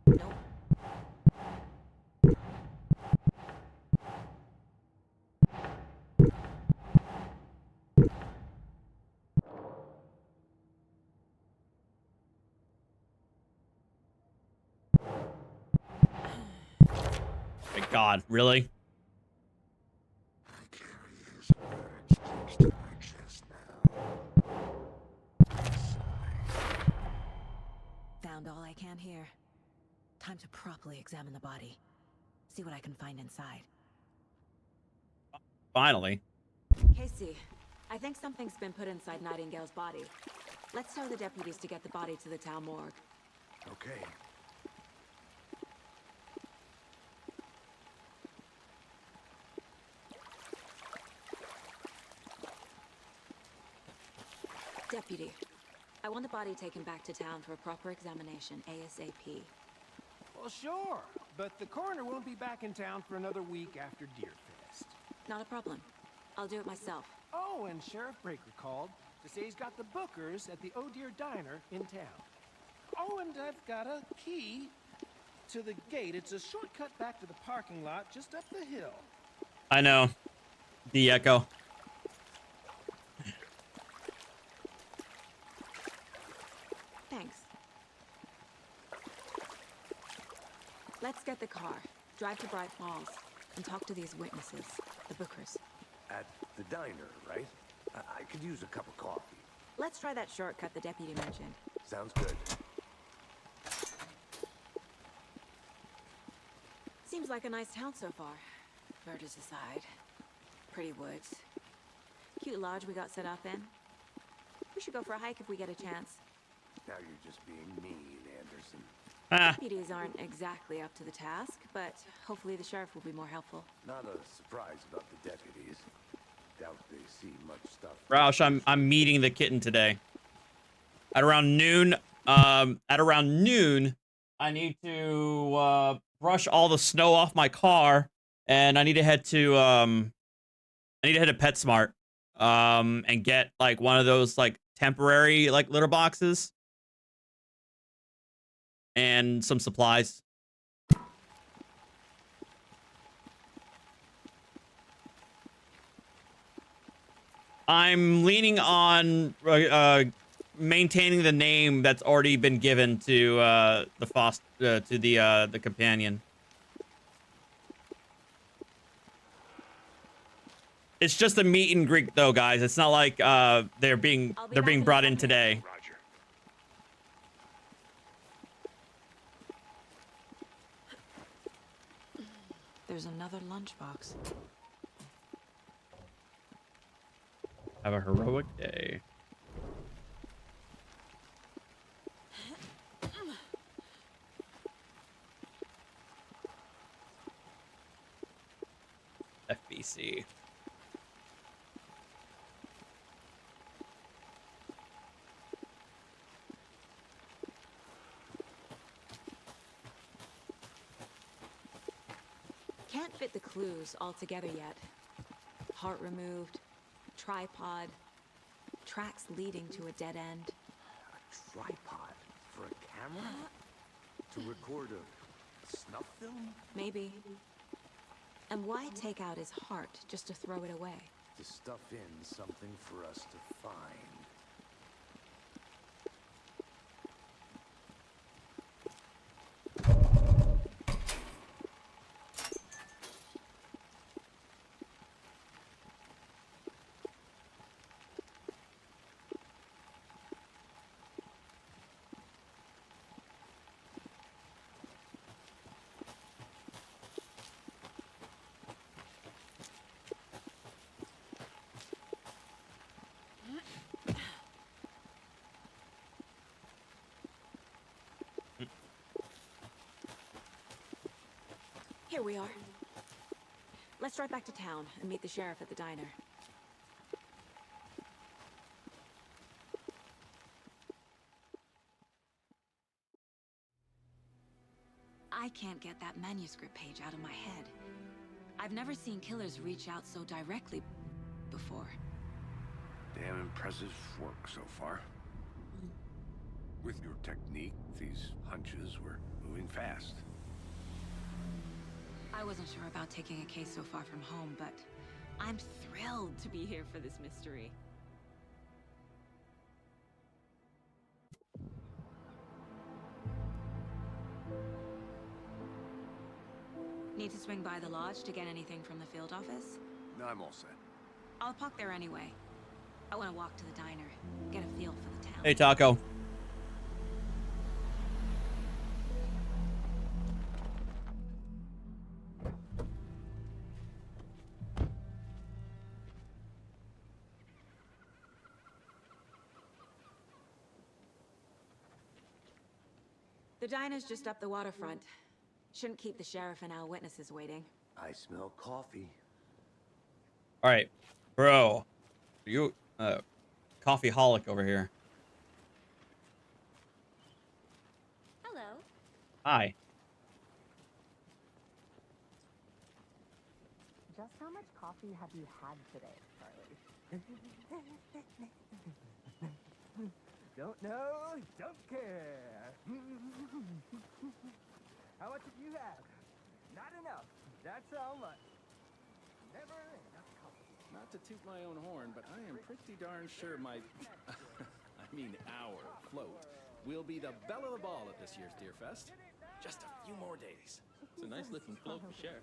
Nope. My God, really? I carry his words close to my chest now. Inside. Found all I can here. Time to properly examine the body. See what I can find inside. Finally. Casey, I think something's been put inside Nightingale's body. Let's tell the deputies to get the body to the town morgue. Okay. Deputy, I want the body taken back to town for a proper examination ASAP. Well, sure, but the coroner won't be back in town for another week after Deerfest. Not a problem. I'll do it myself. Oh, and Sheriff Breaker called to say he's got the bookers at the Oh Dear Diner in town. Oh, and I've got a key to the gate. It's a shortcut back to the parking lot just up the hill. I know. The echo. Thanks. Let's get the car, drive to Bright Falls, and talk to these witnesses, the bookers. At the diner, right? I could use a cup of coffee. Let's try that shortcut the deputy mentioned. Sounds good. Seems like a nice town so far. Murders aside. Pretty woods. Cute lodge we got set up in. We should go for a hike if we get a chance. Now you're just being mean, Anderson. Ah. Deputies aren't exactly up to the task, but hopefully the sheriff will be more helpful. Not a surprise about the deputies. Doubt they see much stuff. Roush, I'm meeting the kitten today. At around noon, I need to brush all the snow off my car, and I need to head to PetSmart and get like one of those like temporary like litter boxes and some supplies. I'm leaning on maintaining the name that's already been given to the companion. It's just a meet and greet though, guys. It's not like they're being brought in today. Roger. There's another lunchbox. Have a heroic day. FBC. Can't fit the clues all together yet. Heart removed, tripod, tracks leading to a dead end. A tripod for a camera? To record a snuff film? Maybe. And why take out his heart just to throw it away? To stuff in something for us to find. Here we are. Let's drive back to town and meet the sheriff at the diner. I can't get that manuscript page out of my head. I've never seen killers reach out so directly before. Damn impressive work so far. With your technique, these hunches were moving fast. I wasn't sure about taking a case so far from home, but I'm thrilled to be here for this mystery. Need to swing by the lodge to get anything from the field office? No, I'm all set. I'll park there anyway. I want to walk to the diner, get a feel for the town. Hey, Taco. The diner's just up the waterfront. Shouldn't keep the sheriff and our witnesses waiting. I smell coffee. All right, bro. You coffee holic over here. Hello. Hi. Just how much coffee have you had today, Charlie? Don't know, don't care. How much have you had? Not enough. That's how much. Never enough coffee. Not to toot my own horn, but I am pretty darn sure my, I mean our float will be the belle of the ball at this year's Deer Fest. Just a few more days. It's a nice looking float for sure.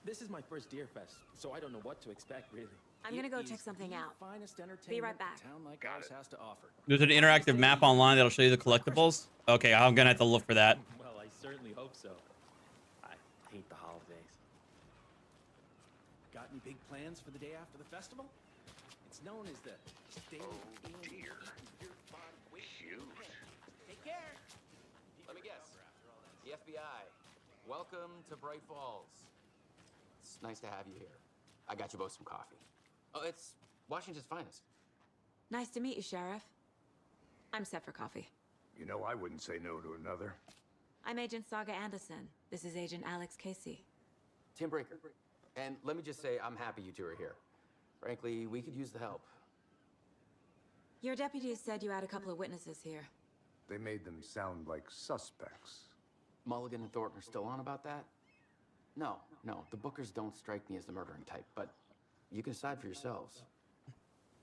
This is my first Deer Fest, so I don't know what to expect really. I'm gonna go check something out. Finest entertainment Be right back. a town like ours has to offer. There's an interactive map online that'll show you the collectibles. Okay, I'm gonna have to look for that. Well, I certainly hope so. I hate the holidays. Got any big plans for the day after the festival? It's known as the State of Dear. Shoot. Take care. Let me guess. The FBI. Welcome to Bright Falls. It's nice to have you here. I got you both some coffee. Oh, it's Washington's finest. Nice to meet you, Sheriff. I'm set for coffee. You know, I wouldn't say no to another. I'm Agent Saga Anderson. This is Agent Alex Casey. Tim Breaker. And let me just say, I'm happy you two are here. Frankly, we could use the help. Your deputies said you had a couple of witnesses here. They made them sound like suspects. Mulligan and Thornton are still on about that? No, the Bookers don't strike me as the murdering type, but you can decide for yourselves.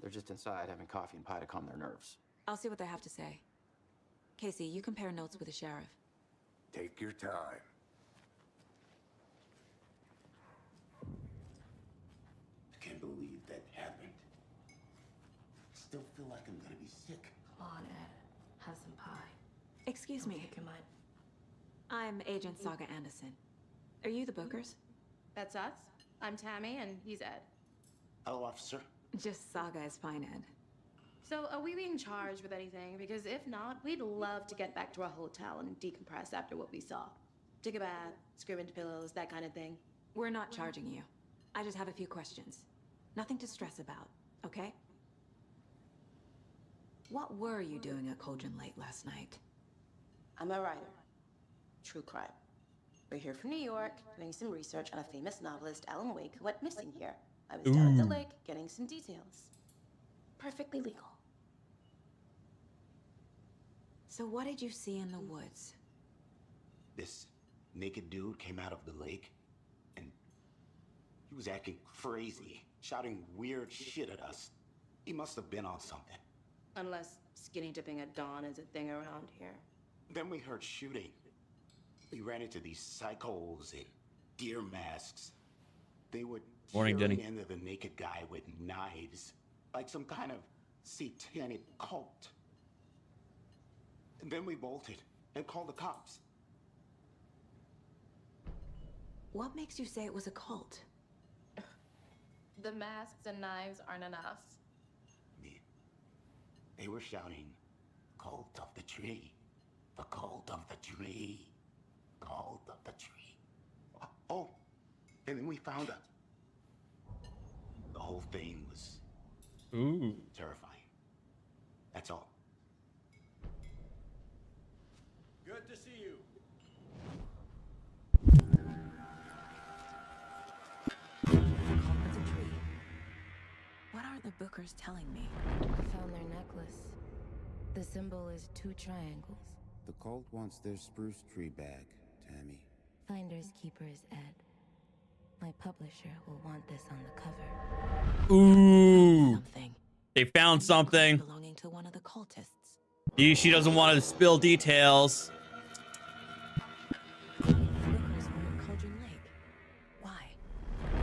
They're just inside having coffee and pie to calm their nerves. I'll see what they have to say. Casey, you compare notes with the sheriff. Take your time. I can't believe that happened. I still feel like I'm gonna be sick. Come on, Ed. Have some pie. Excuse me. Take your mind. I'm Agent Saga Anderson. Are you the Bookers? That's us. I'm Tammy, and he's Ed. Hello, officer. Just Saga is fine, Ed. So, are we being charged with anything? Because if not, we'd love to get back to our hotel and decompress after what we saw. Take a bath, scream into pillows, that kind of thing. We're not charging you. I just have a few questions. Nothing to stress about, okay? What were you doing at Cauldron Lake last night? I'm a writer. True crime. We're here from New York, doing some research on a famous novelist, Alan Wake, who went missing here. I was down at the lake, getting some details. Perfectly legal. So what did you see in the woods? This naked dude came out of the lake, and he was acting crazy, shouting weird shit at us. He must have been on something. Unless skinny dipping at dawn is a thing around here. Then we heard shooting. We ran into these psychos in deer masks. They were Morning, tearing Jenny. into the naked guy with knives, like some kind of satanic cult. And then we bolted and called the cops. What makes you say it was a cult? The masks and knives aren't enough. They were shouting, "Cult of the tree, the cult of the tree, cult of the tree." Oh, and then we found it. The whole thing was terrifying. That's all. Good to see you. What are the Bookers telling me? I found their necklace. The symbol is 2 triangles. The cult wants their spruce tree back, Tammy. Finders keepers, Ed. My publisher will want this on the cover. Ooh. Something. They found something. Belonging to one of the cultists. She doesn't want to spill details. Bookers were at Cauldron Lake. Why?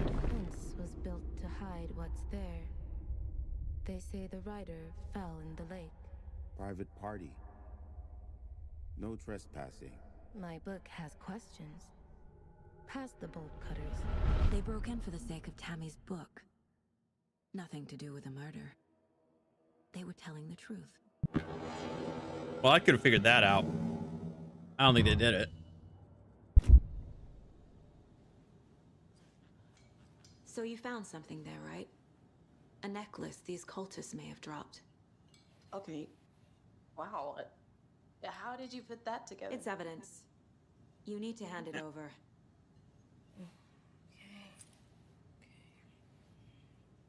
The fence was built to hide what's there. They say the writer fell in the lake. Private party. No trespassing. My book has questions. Past the bolt cutters. They broke in for the sake of Tammy's book. Nothing to do with the murder. They were telling the truth. Well, I could have figured that out. I don't think they did it. So you found something there, right? A necklace these cultists may have dropped. Okay. Wow. How did you put that together? It's evidence. You need to hand it over.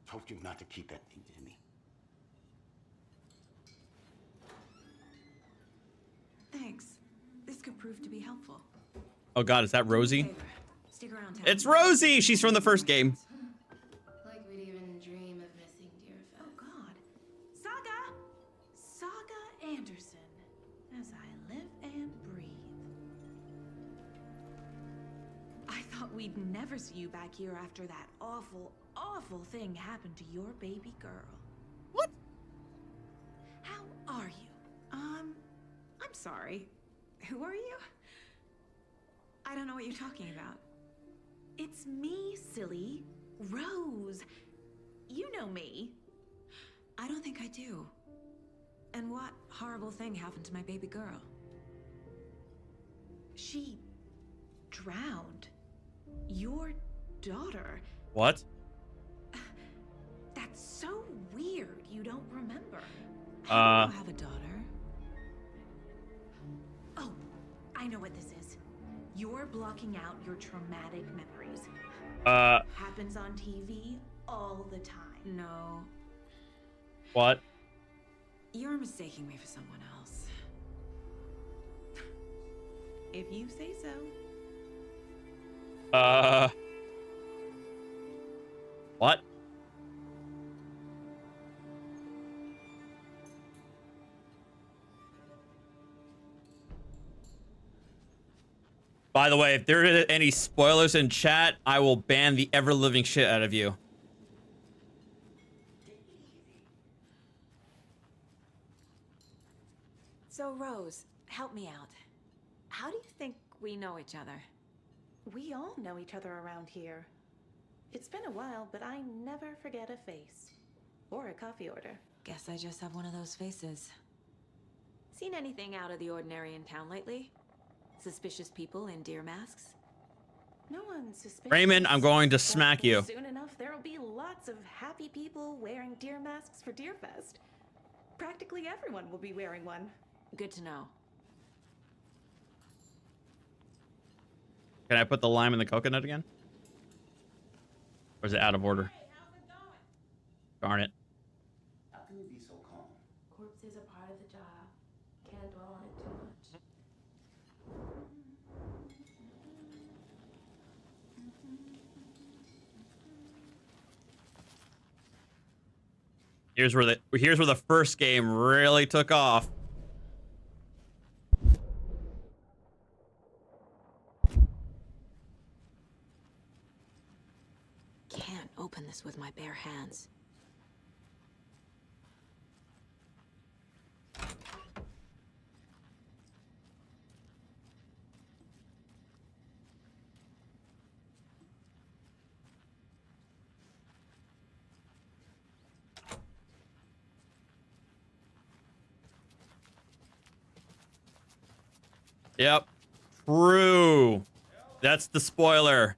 Told you not to keep that thing to me. Thanks. This could prove to be helpful. Oh God, is that Rosie? Stick around, Tam. It's Rosie! She's from the first game. Like we'd even dream of missing Deerfest. Oh God. Saga Anderson. As I live and breathe. I thought we'd never see you back here after that awful, awful thing happened to your baby girl. What? How are you? I'm sorry. Who are you? I don't know what you're talking about. It's me, silly. Rose. You know me. I don't think I do. And what horrible thing happened to my baby girl? She drowned. Your daughter. What? That's so weird you don't remember. I have a daughter. Oh, I know what this is. You're blocking out your traumatic memories. Happens on TV all the time. No. What? You're mistaking me for someone else. If you say so. What? By the way, if there are any spoilers in chat, I will ban the ever-living shit out of you. So, Rose, help me out. How do you think we know each other? We all know each other around here. It's been a while, but I never forget a face. Or a coffee order. Guess I just have one of those faces. Seen anything out of the ordinary in town lately? Suspicious people in deer masks? No everyone's suspicious. Raymond, I'm going to But smack you. Soon enough, there'll be lots of happy people wearing deer masks for Deerfest. Practically everyone will be wearing one. Good to know. Can I put the lime in the coconut again? Or is it out of order? Darn it. How can you be so calm? Corpses are part of the job. Can't dwell on it too much. Here's where the first game really took off. Can't open this with my bare hands. Yep. True. That's the spoiler.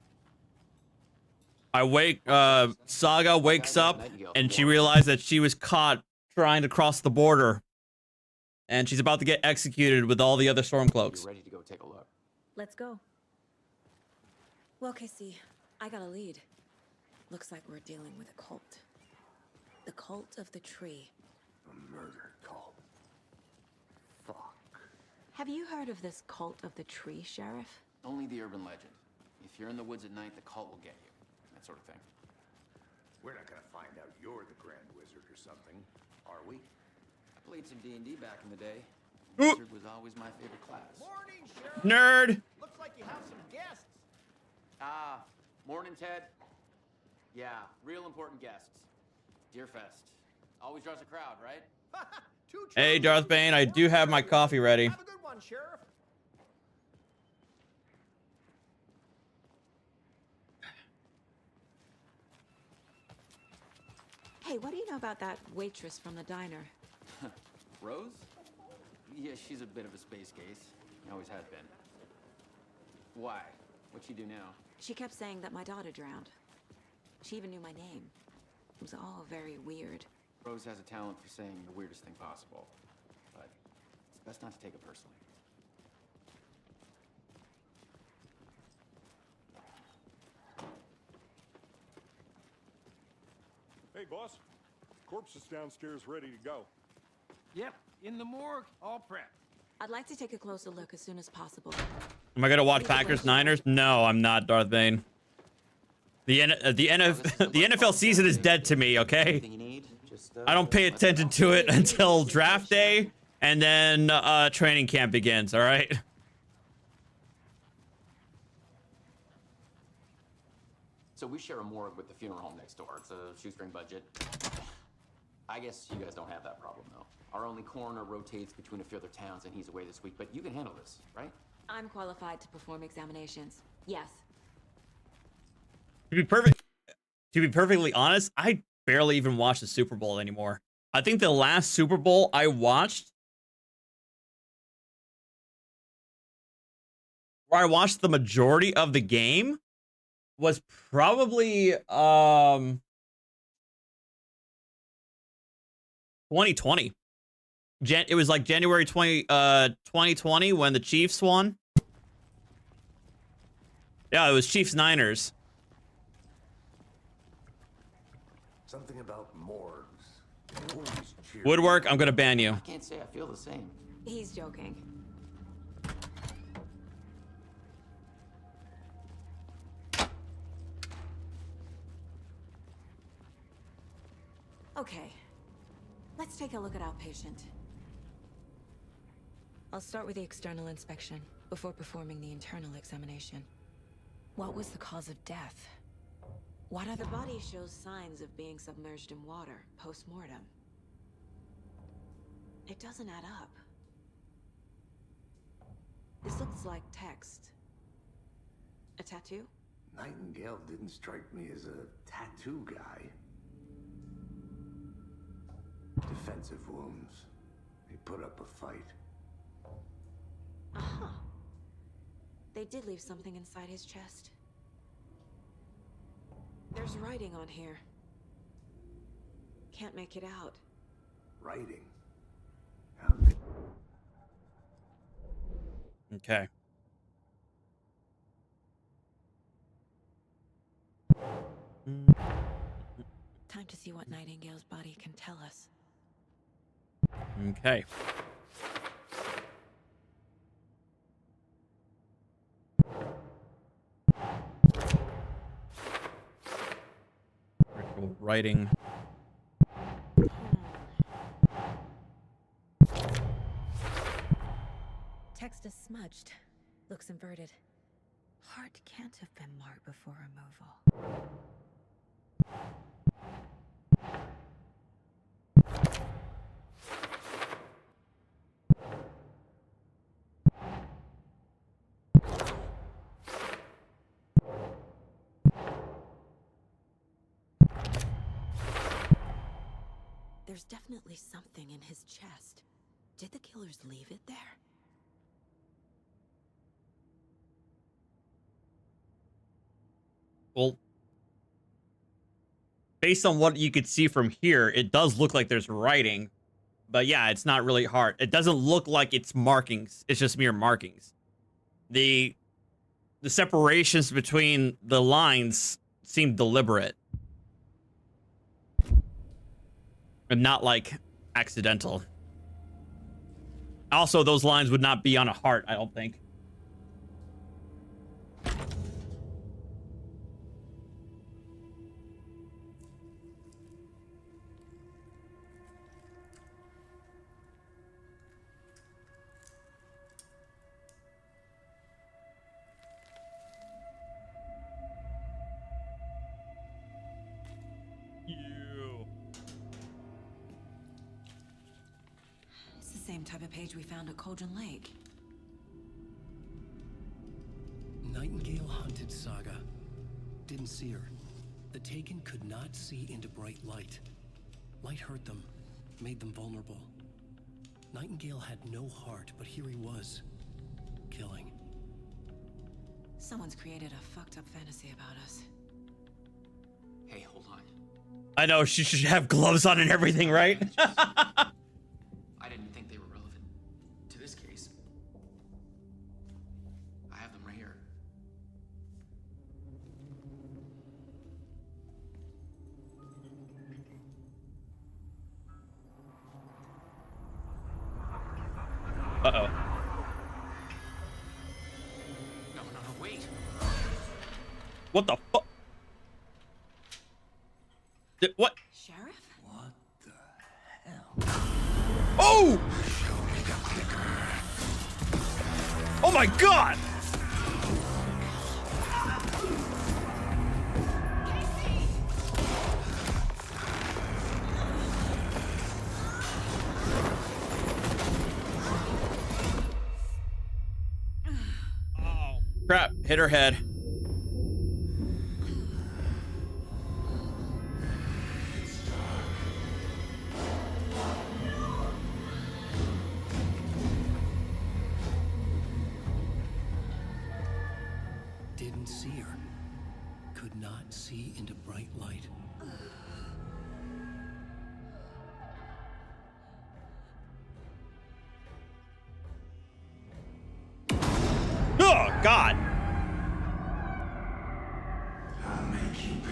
Saga wakes up and she realized that she was caught trying to cross the border. And she's about to get executed with all the other Stormcloaks. You're ready to go take a look. Let's go. Well, Casey, I got a lead. Looks like we're dealing with a cult. The cult of the tree. A murder cult. Fuck. Have you heard of this cult of the tree, Sheriff? Only the urban legend. If you're in the woods at night, the cult will get you. That sort of thing. We're not gonna find out you're the Grand Wizard or something, are we? I played some D&D back in the day. Ooh. Wizard was always my favorite class. Morning, Sheriff. Nerd. Looks like you have some guests. Ah, morning, Ted. Yeah, real important guests. Deerfest. Always draws a crowd, right? Hey, Darth Bane, I do have my coffee ready. Have a good one, Sheriff. Hey, what do you know about that waitress from the diner? Rose? Yeah, she's a bit of a space case. Always has been. Why? What'd she do now? She kept saying that my daughter drowned. She even knew my name. It was all very weird. Rose has a talent for saying the weirdest thing possible. But it's best not to take it personally. Hey, boss. Corpse is downstairs ready to go. Yep, in the morgue, all prepped. I'd like to take a closer look as soon as possible. Am I gonna watch Packers Niners? No, I'm not, Darth Bane. The NFL season is dead to me, okay? I don't pay attention to it until draft day, and then training camp begins, all right? So we share a morgue with the funeral home next door. It's a shoestring budget. I guess you guys don't have that problem, though. Our only coroner rotates between a few other towns, and he's away this week. But you can handle this, right? I'm qualified to perform examinations. Yes. To be perfectly honest, I barely even watch the Super Bowl anymore. I think the last Super Bowl I watched, where I watched the majority of the game, was probably 2020. It was like January 2020 when the Chiefs won. Yeah, it was Chiefs Niners. Something about morgues. Always cheer. Woodwork, I'm gonna ban you. I can't say I feel the same. He's joking. Okay, let's take a look at outpatient. I'll start with the external inspection before performing the internal examination. What was the cause of death? What other body shows signs of being submerged in water post-mortem? It doesn't add up. This looks like text. A tattoo? Nightingale didn't strike me as a tattoo guy. Defensive wounds. He put up a fight. Aha. They did leave something inside his chest. There's writing on here. Can't make it out. Writing? Okay. Time to see what Nightingale's body can tell us. Okay. Ritual writing. Text is smudged. Looks inverted. Heart can't have been marked before removal. There's definitely something in his chest. Did the killers leave it there? Well, based on what you could see from here, it does look like there's writing. But yeah, it's not really hard. It doesn't look like it's markings. It's just mere markings. The separations between the lines seem deliberate. And not like accidental. Also, those lines would not be on a heart, I don't think. It's the same type of page we found at Cauldron Lake. Nightingale hunted Saga. Didn't see her. The Taken could not see into bright light. Light hurt them, made them vulnerable. Nightingale had no heart, but here he was, killing. Someone's created a fucked up fantasy about us. Hey, hold on. I know, she should have gloves on and everything, right? I didn't think they were relevant to this case. I have them right here. Uh-oh. No, wait. What the fuck? What? Sheriff? What the hell? Oh! Oh my god! Oh, crap. Hit her head. Didn't see her. Could not see into bright light. Oh, God. I'll make you pay.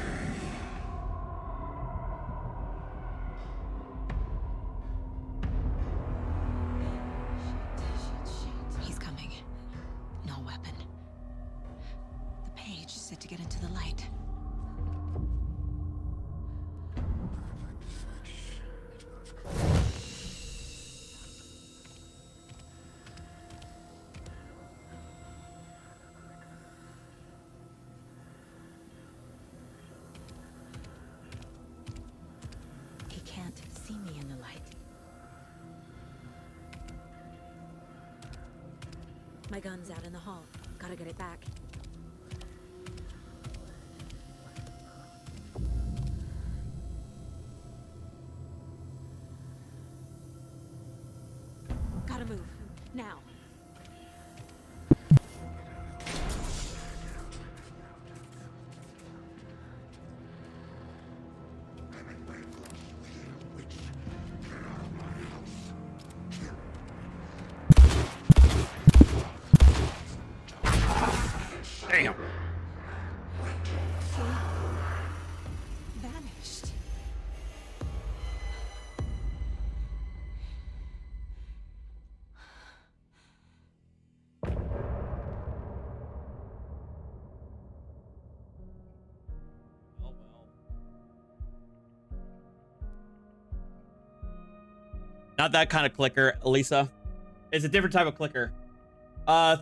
He's coming. No weapon. The page said to get into the light. He can't see me in the light. My gun's out in the hall. Gotta get it back. Gotta move. Now. Not that kind of clicker, Elisa. It's a different type of clicker.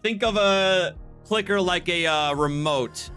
Think of a clicker like a remote.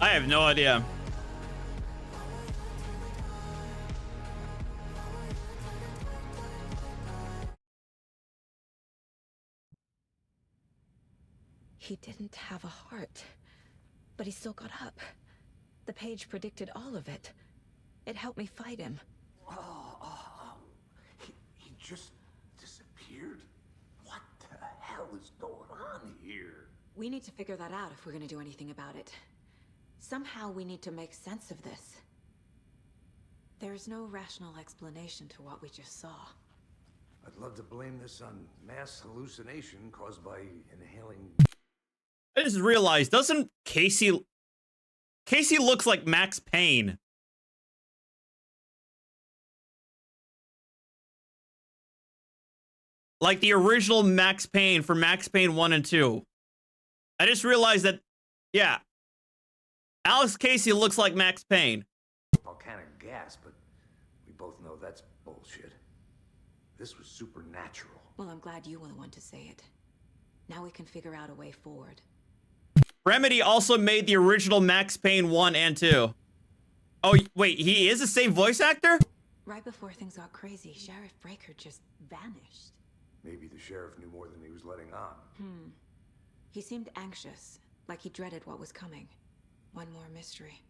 I have no idea. He didn't have a heart, but he still got up. The page predicted all of it. It helped me fight him. He just disappeared? What the hell is going on here? We need to figure that out if we're gonna do anything about it. Somehow we need to make sense of this. There's no rational explanation to what we just saw. I'd love to blame this on mass hallucination caused by inhaling. I just realized, doesn't Casey looks like Max Payne? Like the original Max Payne from Max Payne 1 and 2. I just realized that, yeah. Alex Casey looks like Max Payne. Volcanic gas, but we both know that's bullshit. This was supernatural. Well, I'm glad you were the one to say it. Now we can figure out a way forward. Remedy also made the original Max Payne 1 and 2. Oh, wait, he is the same voice actor? Right before things got crazy, Sheriff Breaker just vanished. Maybe the sheriff knew more than he was letting on. He seemed anxious, like he dreaded what was coming. One more mystery.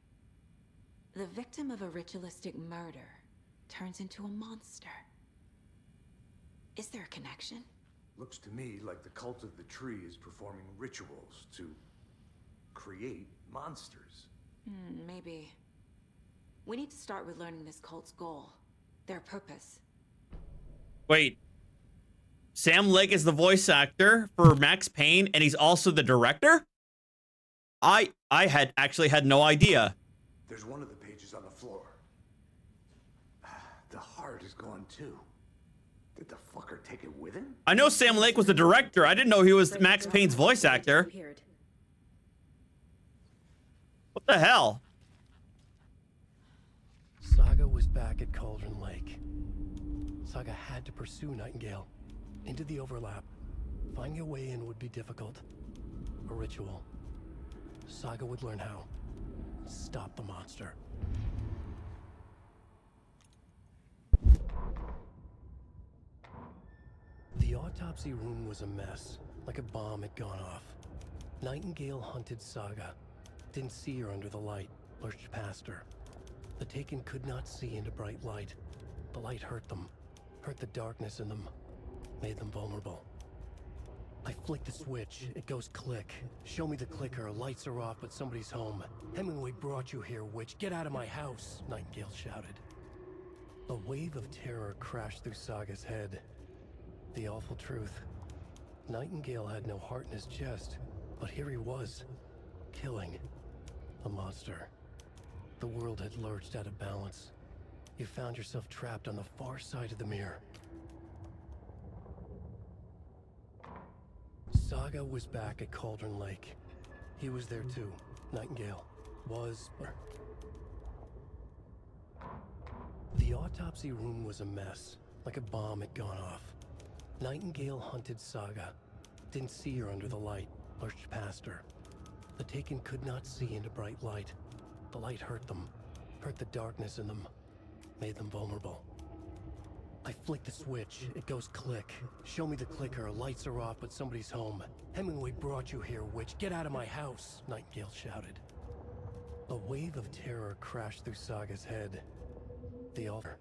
The victim of a ritualistic murder turns into a monster. Is there a connection? Looks to me like the cult of the tree is performing rituals to create monsters. Maybe. We need to start with learning this cult's goal, their purpose. Wait. Sam Lake is the voice actor for Max Payne, and he's also the director? I had actually had no idea. There's one of the pages on the floor. The heart is gone too. Did the fucker take it with him? I know Sam Lake was the director. I didn't know he was Max Payne's voice actor. What the hell? Saga was back at Cauldron Lake. Saga had to pursue Nightingale. Into the overlap. Finding a way in would be difficult. A ritual. Saga would learn how. Stop the monster. The autopsy room was a mess, like a bomb had gone off. Nightingale hunted Saga. Didn't see her under the light, lurched past her. The Taken could not see into bright light. The light hurt them, hurt the darkness in them, made them vulnerable. I flick the switch, it goes click. Show me the clicker, lights are off, but somebody's home. Hemingway brought you here, witch. Get out of my house, Nightingale shouted. A wave of terror crashed through Saga's head. The awful truth. Nightingale had no heart in his chest, but here he was, killing a monster. The world had lurched out of balance. You found yourself trapped on the far side of the mirror. Saga was back at Cauldron Lake. He was there too. Nightingale was. The autopsy room was a mess, like a bomb had gone off. Nightingale hunted Saga. Didn't see her under the light, lurched past her. The Taken could not see into bright light. The light hurt them, hurt the darkness in them, made them vulnerable. I flick the switch, it goes click. Show me the clicker, lights are off, but somebody's home. Hemingway brought you here, witch. Get out of my house, Nightingale shouted. A wave of terror crashed through Saga's head. The altar.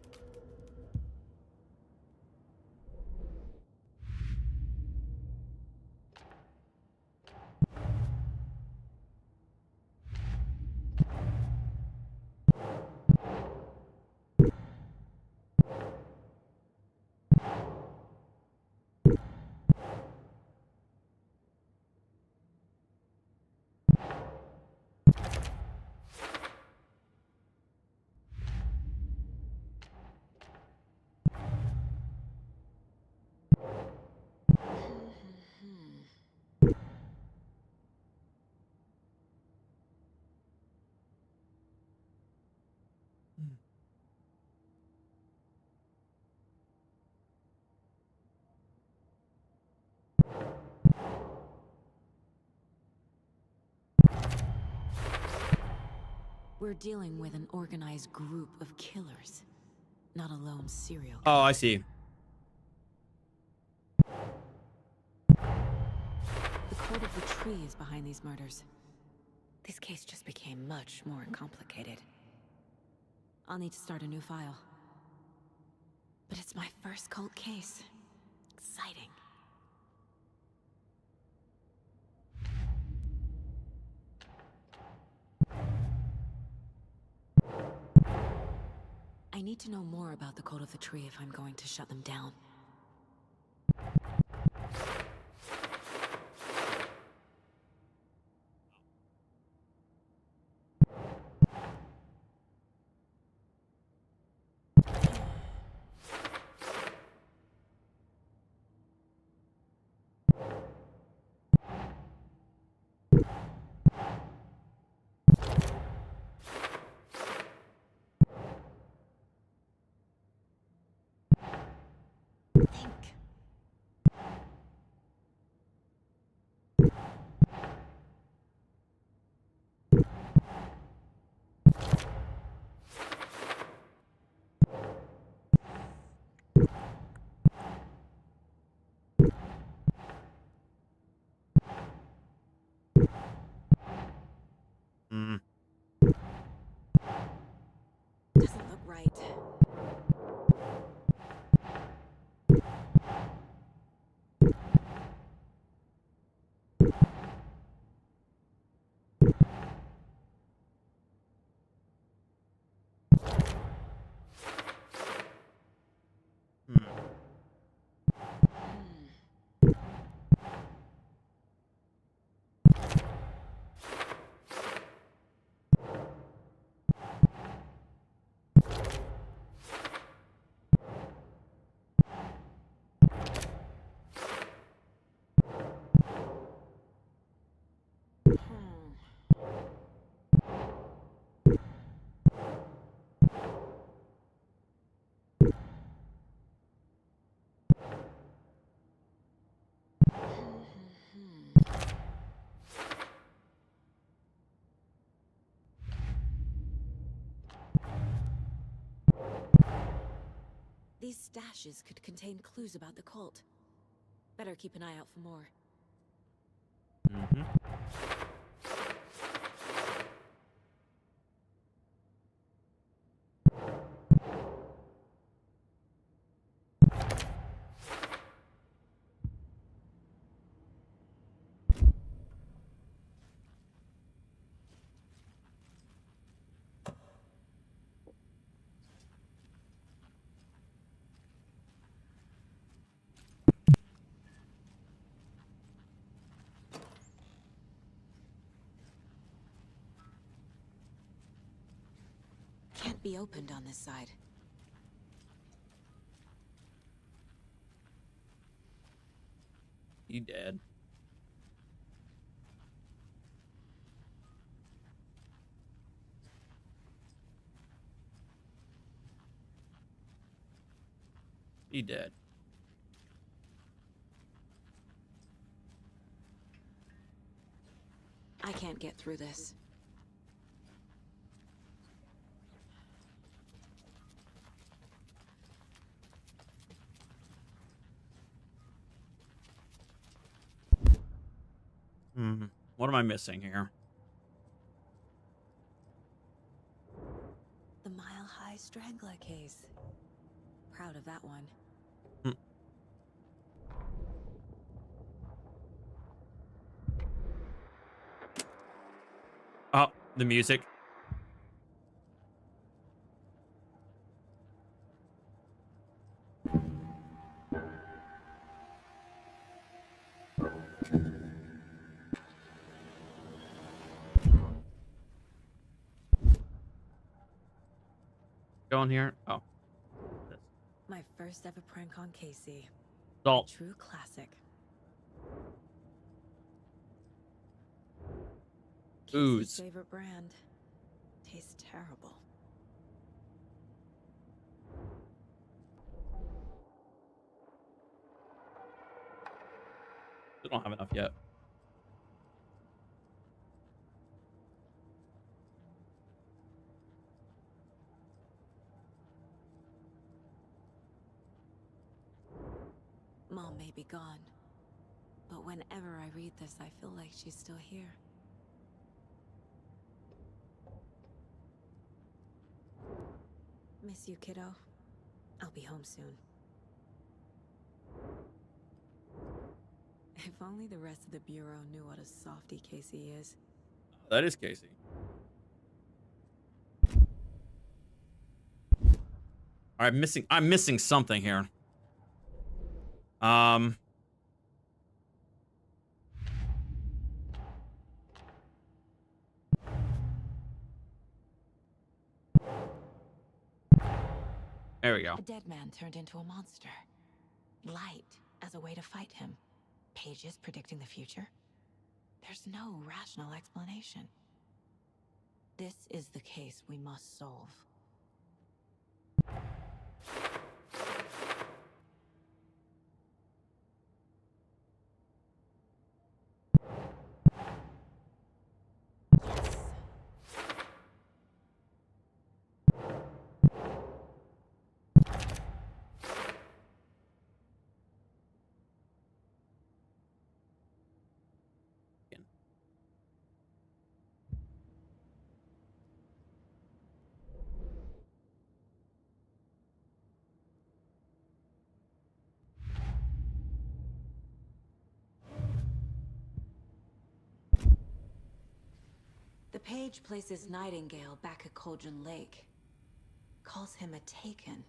We're dealing with an organized group of killers, not a lone serial killer. Oh, I see. The Code of the Tree is behind these murders. This case just became much more complicated. I'll need to start a new file. But it's my first cult case. Exciting. I need to know more about the Code of the Tree if I'm going to shut them down. Doesn't look right. These stashes could contain clues about the cult. Better keep an eye out for more. Can't be opened on this side. You dead. He dead. I can't get through this. What am I missing here? The Mile High Strangler case. Proud of that one. Oh, the music. Going here. Oh. My first ever prank on Casey. Salt. A true classic. Ooze. Casey's favorite brand. Tastes terrible. We don't have enough yet. Mom may be gone, but whenever I read this, I feel like she's still here. Miss you, kiddo. I'll be home soon. If only the rest of the Bureau knew what a softie Casey is. That is Casey. All right, I'm missing something here. There we go. A dead man turned into a monster. Light as a way to fight him. Pages predicting the future. There's no rational explanation. This is the case we must solve. The page places Nightingale back at Cauldron Lake. Calls him a Taken.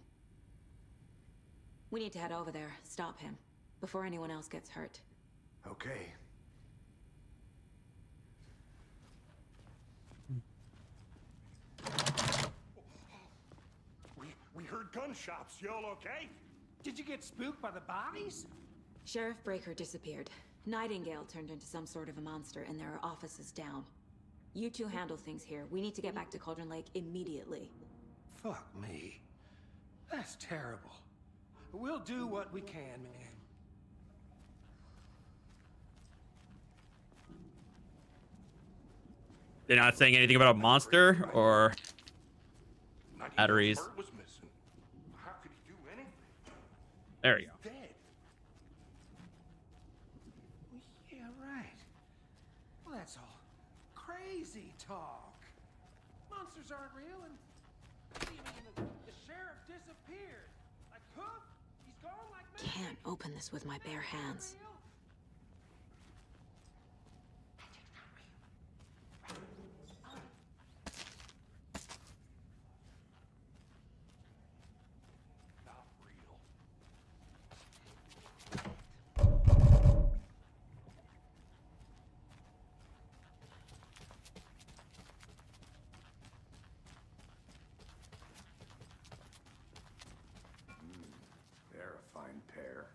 We need to head over there, stop him, before anyone else gets hurt. Okay. We heard gunshots. Y'all okay? Did you get spooked by the bodies? Sheriff Breaker disappeared. Nightingale turned into some sort of a monster, and there are offices down. You two handle things here. We need to get back to Cauldron Lake immediately. Fuck me. That's terrible. We'll do what we can, man. They're not saying anything about a monster or batteries. Was missing. How could he do anything? There you go. Dead. Well, yeah, right. Well, that's all crazy talk. Monsters aren't real, and what do you mean the sheriff disappeared? Like Hoof? He's gone like me. Can't open this with my bare hands. They're a fine pair.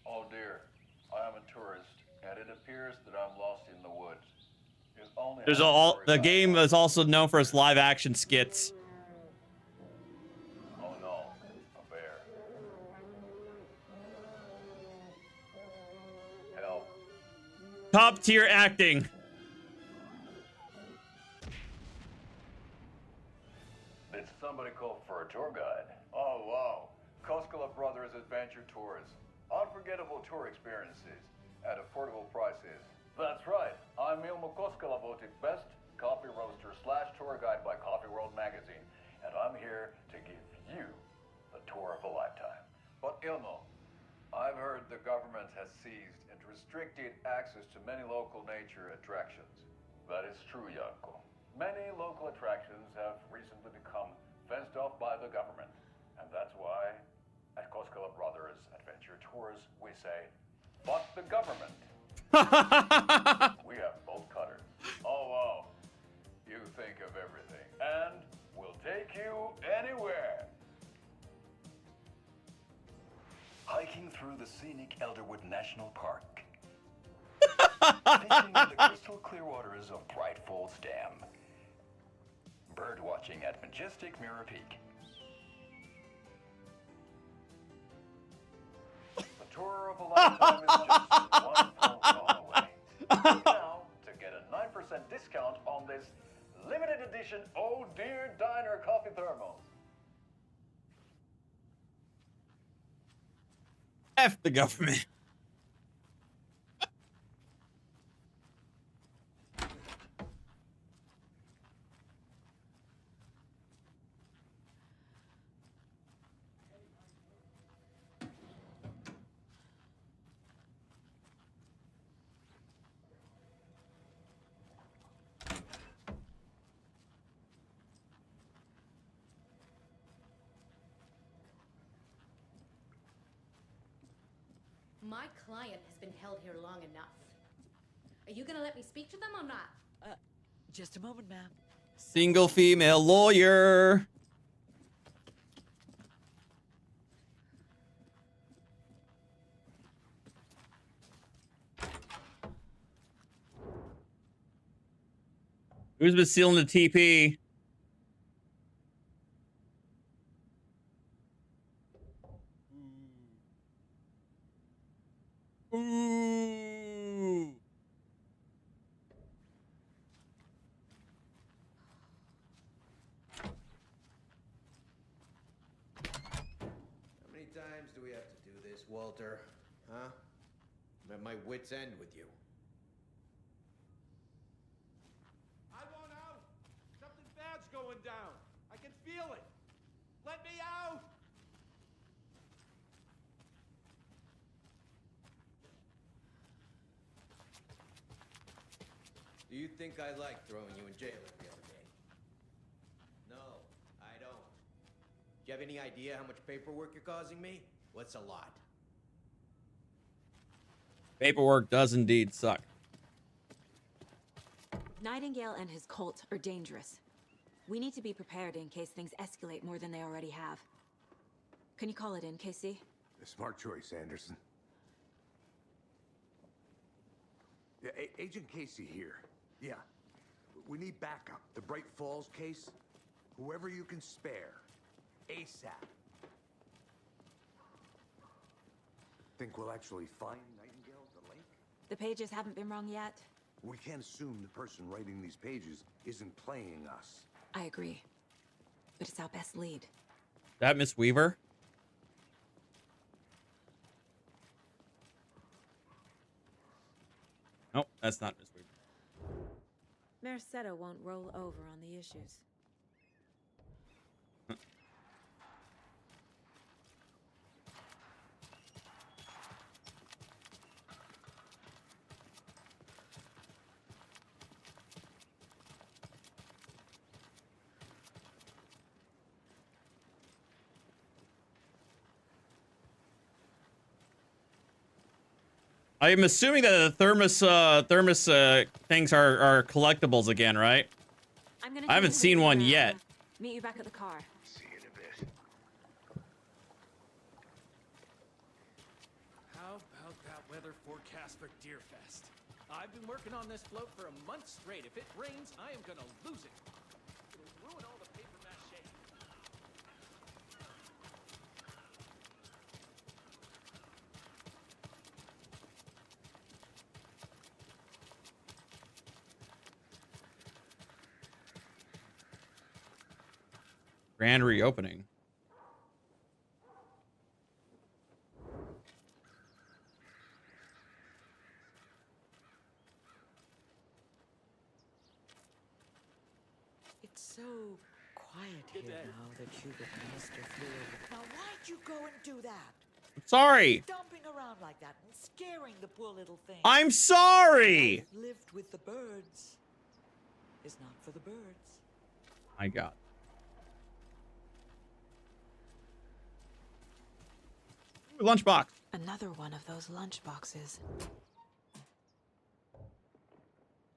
Oh dear, I am a tourist, and it appears that I'm lost in the woods. There's the game is also known for its live action skits. Oh no, a bear. top tier acting. Did somebody call for a tour guide? Oh, wow. Koskela Brothers Adventure Tours. Unforgettable tour experiences at affordable prices. That's right. I'm Ilmo Koskela, voted best coffee roaster / tour guide by Coffee World magazine. And I'm here to give you the tour of a lifetime. But Ilmo, I've heard the government has seized and restricted access to many local nature attractions. That is true, Janko. Many local attractions have recently become fenced off by the government. And that's why, at Koskela Brothers Adventure Tours, we say, fuck the government. We have both cutters. Oh, wow. You think of everything. And we'll take you anywhere. Hiking through the scenic Elderwood National Park. Fishing in the crystal clear waters of Bright Falls Dam. Bird watching at majestic Mirror Peak. The tour of a lifetime is just one phone call away. Now, to get a 9% discount on this limited edition Oh Dear Diner coffee thermos. F the government. My client has been held here long enough. Are you gonna let me speak to them or not? Just a moment, ma'am. Single female lawyer. Who's been sealing the TP? Ooh. How many times do we have to do this, Walter? Huh? I'm at my wit's end with you. I want out! Something bad's going down. I can feel it. Let me out! Do you think I like throwing you in jail every other day? No, I don't. Do you have any idea how much paperwork you're causing me? What's a lot? Paperwork does indeed suck. Nightingale and his cult are dangerous. We need to be prepared in case things escalate more than they already have. Can you call it in, Casey? A smart choice, Anderson. Yeah, Agent Casey here. Yeah. We need backup. The Bright Falls case. Whoever you can spare. ASAP. Think we'll actually find Nightingale at the lake? The pages haven't been wrong yet. We can't assume the person writing these pages isn't playing us. I agree. But it's our best lead. That Miss Weaver? Nope, that's not Miss Weaver. Mercado won't roll over on the issues. I'm assuming that the thermos things are collectibles again, right? I haven't seen one yet. Meet you back at the car. See you in a bit. How about that weather forecast for Deerfest? I've been working on this float for a month straight. If it rains, I am gonna lose it. It'll ruin all the paper mache. Grand reopening. It's so quiet here now that you Mr. flew over. Now, why'd you go and do that? Sorry. Stomping around like that and scaring the poor little thing. I'm sorry. Life lived with the birds is not for the birds. My God. Ooh, lunchbox. Another one of those lunchboxes.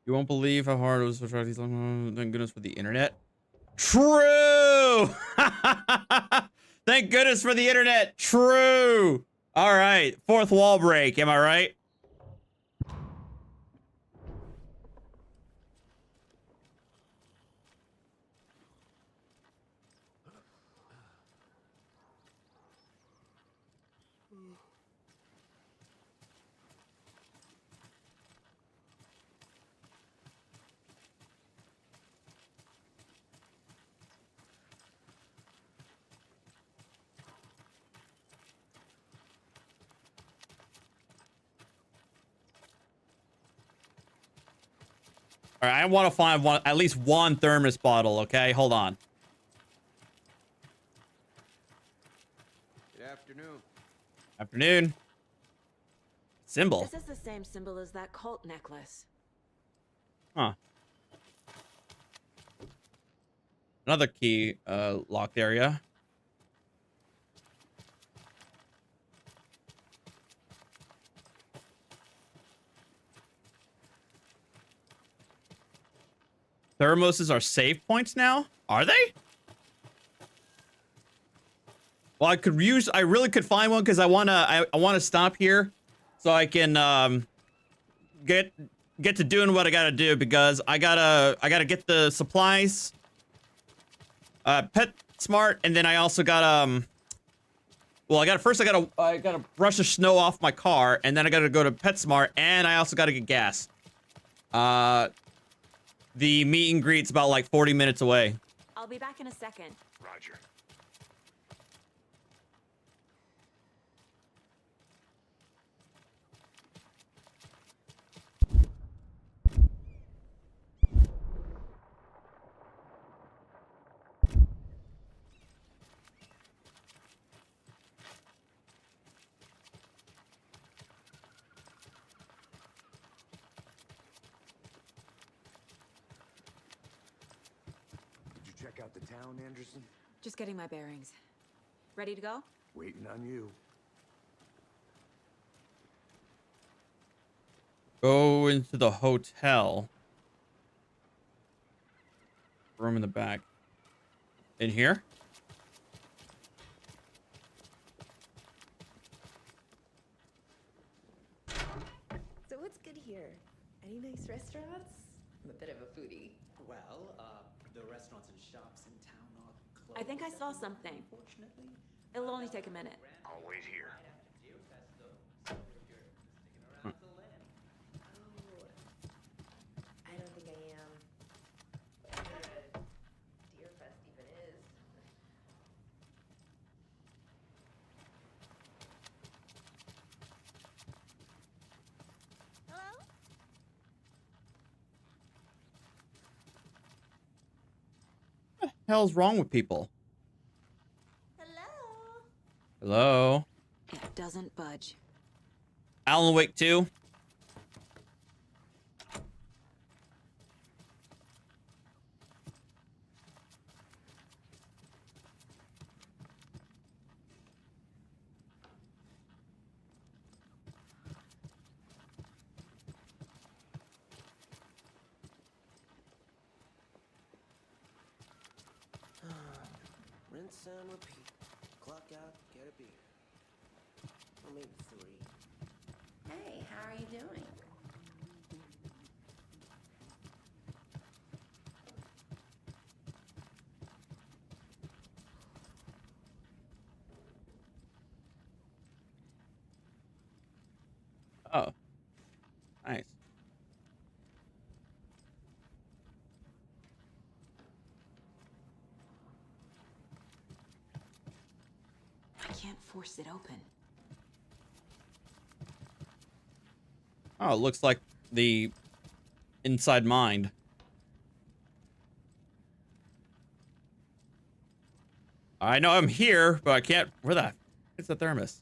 You won't believe how hard it was to try these. Thank goodness for the internet. True. Thank goodness for the internet. True. All right. Fourth wall break. Am I right? All right, I want to find at least one thermos bottle, okay? Hold on. Good afternoon. Afternoon. Symbol. This is the same symbol as that cult necklace. Huh. Another key, locked area. Thermoses are save points now? Are they? Well, I really could find one because I wanna stop here so I can get to doing what I gotta do because I gotta get the supplies, Pet Smart, and then I also gotta well, I gotta brush the snow off my car, and then I gotta go to PetSmart, and I also gotta get gas. The meet and greet's about like 40 minutes away. I'll be back in a second. Roger. Check out the town, Anderson? Just getting my bearings. Ready to go? Waiting on you. Go into the hotel. Room in the back. In here? So what's good here? Any nice restaurants? I'm a bit of a foodie. Well, the restaurants and shops in town are closed. I think I saw something. It'll only take a minute. I'll wait here. I don't think I am. Deer Fest even is. Hello? What the hell's wrong with people? Hello? Hello? It doesn't budge. Alan Wake 2? Rinse and repeat. Clock out, get a beer. Or maybe 3. Hey, how are you doing? Oh. Nice. can't force it open. Oh, it looks like the inside mind. I know I'm here, but I can't. Where the? It's the thermos.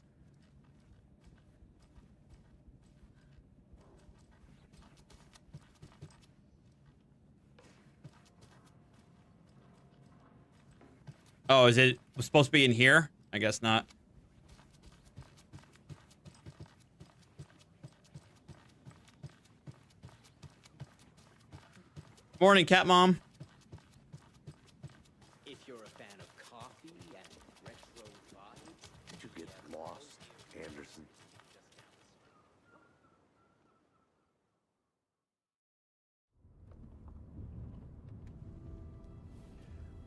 Oh, is it supposed to be in here? I guess not. Morning, Cat Mom. If you're a fan of coffee and retro vibes, Did you get lost, Anderson?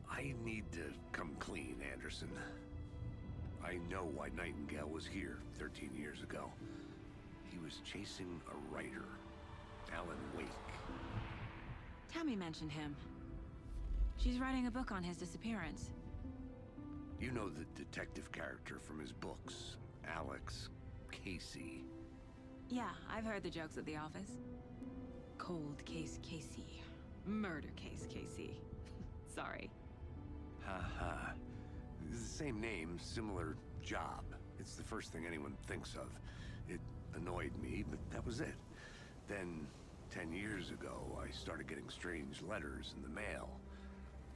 I need to come clean, Anderson. I know why Nightingale was here 13 years ago. He was chasing a writer, Alan Wake. Tammy mentioned him. She's writing a book on his disappearance. You know the detective character from his books, Alex Casey. Yeah, I've heard the jokes at the office. Cold case Casey. Murder case Casey. Sorry. Ha. It's the same name, similar job. It's the first thing anyone thinks of. It annoyed me, but that was it. Then, 10 years ago, I started getting strange letters in the mail.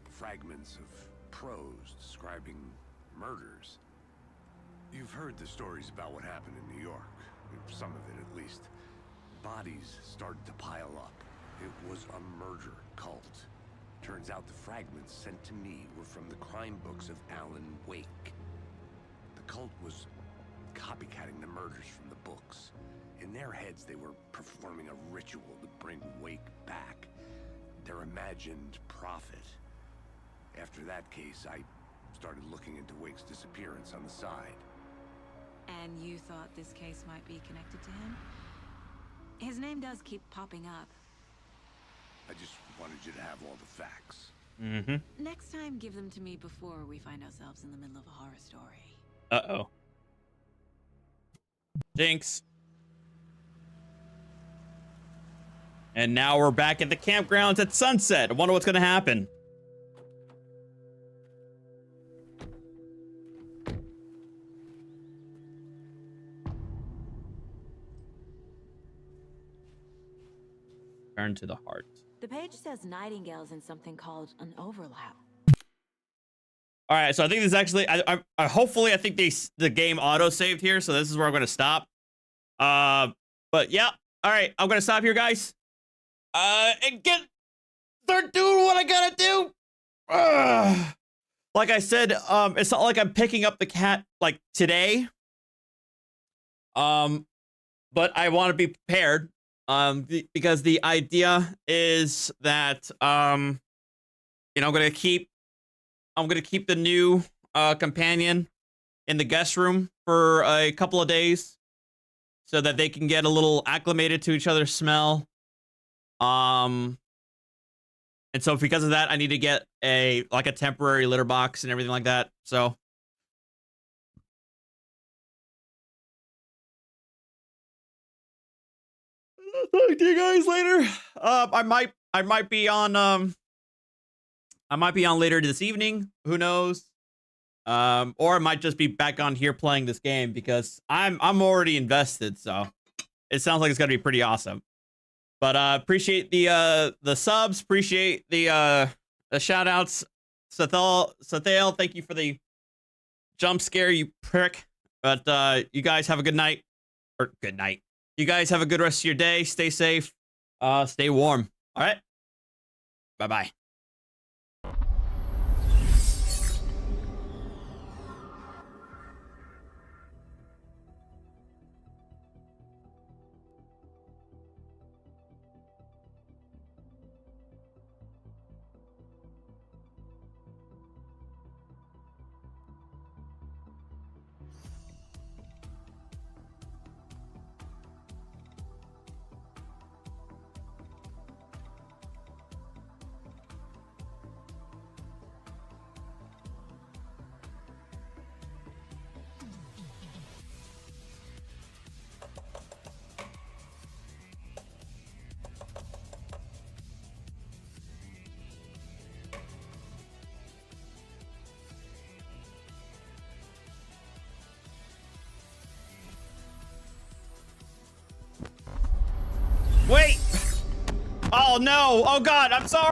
Fragments of prose describing murders. You've heard the stories about what happened in New York. Some of it, at least. Bodies started to pile up. It was a murder cult. Turns out the fragments sent to me were from the crime books of Alan Wake. The cult was copycatting the murders from the books. In their heads, they were performing a ritual to bring Wake back. Their imagined prophet. After that case, I started looking into Wake's disappearance on the side. And you thought this case might be connected to him? His name does keep popping up. I just wanted you to have all the facts. Mm-hmm. Next time, give them to me before we find ourselves in the middle of a horror story. Uh-oh. Jinx. And now we're back at the campgrounds at sunset. I wonder what's gonna happen. Turn to the heart. The page says Nightingale's in something called an overlap. All right, so I think this is actually. I hopefully I think the game auto saved here, so this is where I'm gonna stop. But yeah, all right, I'm gonna stop here, guys. And start doing what I gotta do. Like I said, it's not like I'm picking up the cat like today. But I want to be prepared. Because the idea is that I'm gonna keep the new companion in the guest room for a couple of days so that they can get a little acclimated to each other's smell. And so because of that, I need to get a temporary litter box and everything like that. So talk to you guys later. I might be on later this evening. Who knows? Or I might just be back on here playing this game because I'm already invested. So it sounds like it's gonna be pretty awesome. But appreciate the subs. Appreciate the shout outs. Sathael, thank you for the jump scare, you prick. But you guys have a good night. Or good night. You guys have a good rest of your day. Stay safe. Stay warm. All right. Bye-bye. Wait! Oh no! Oh god, I'm sorry!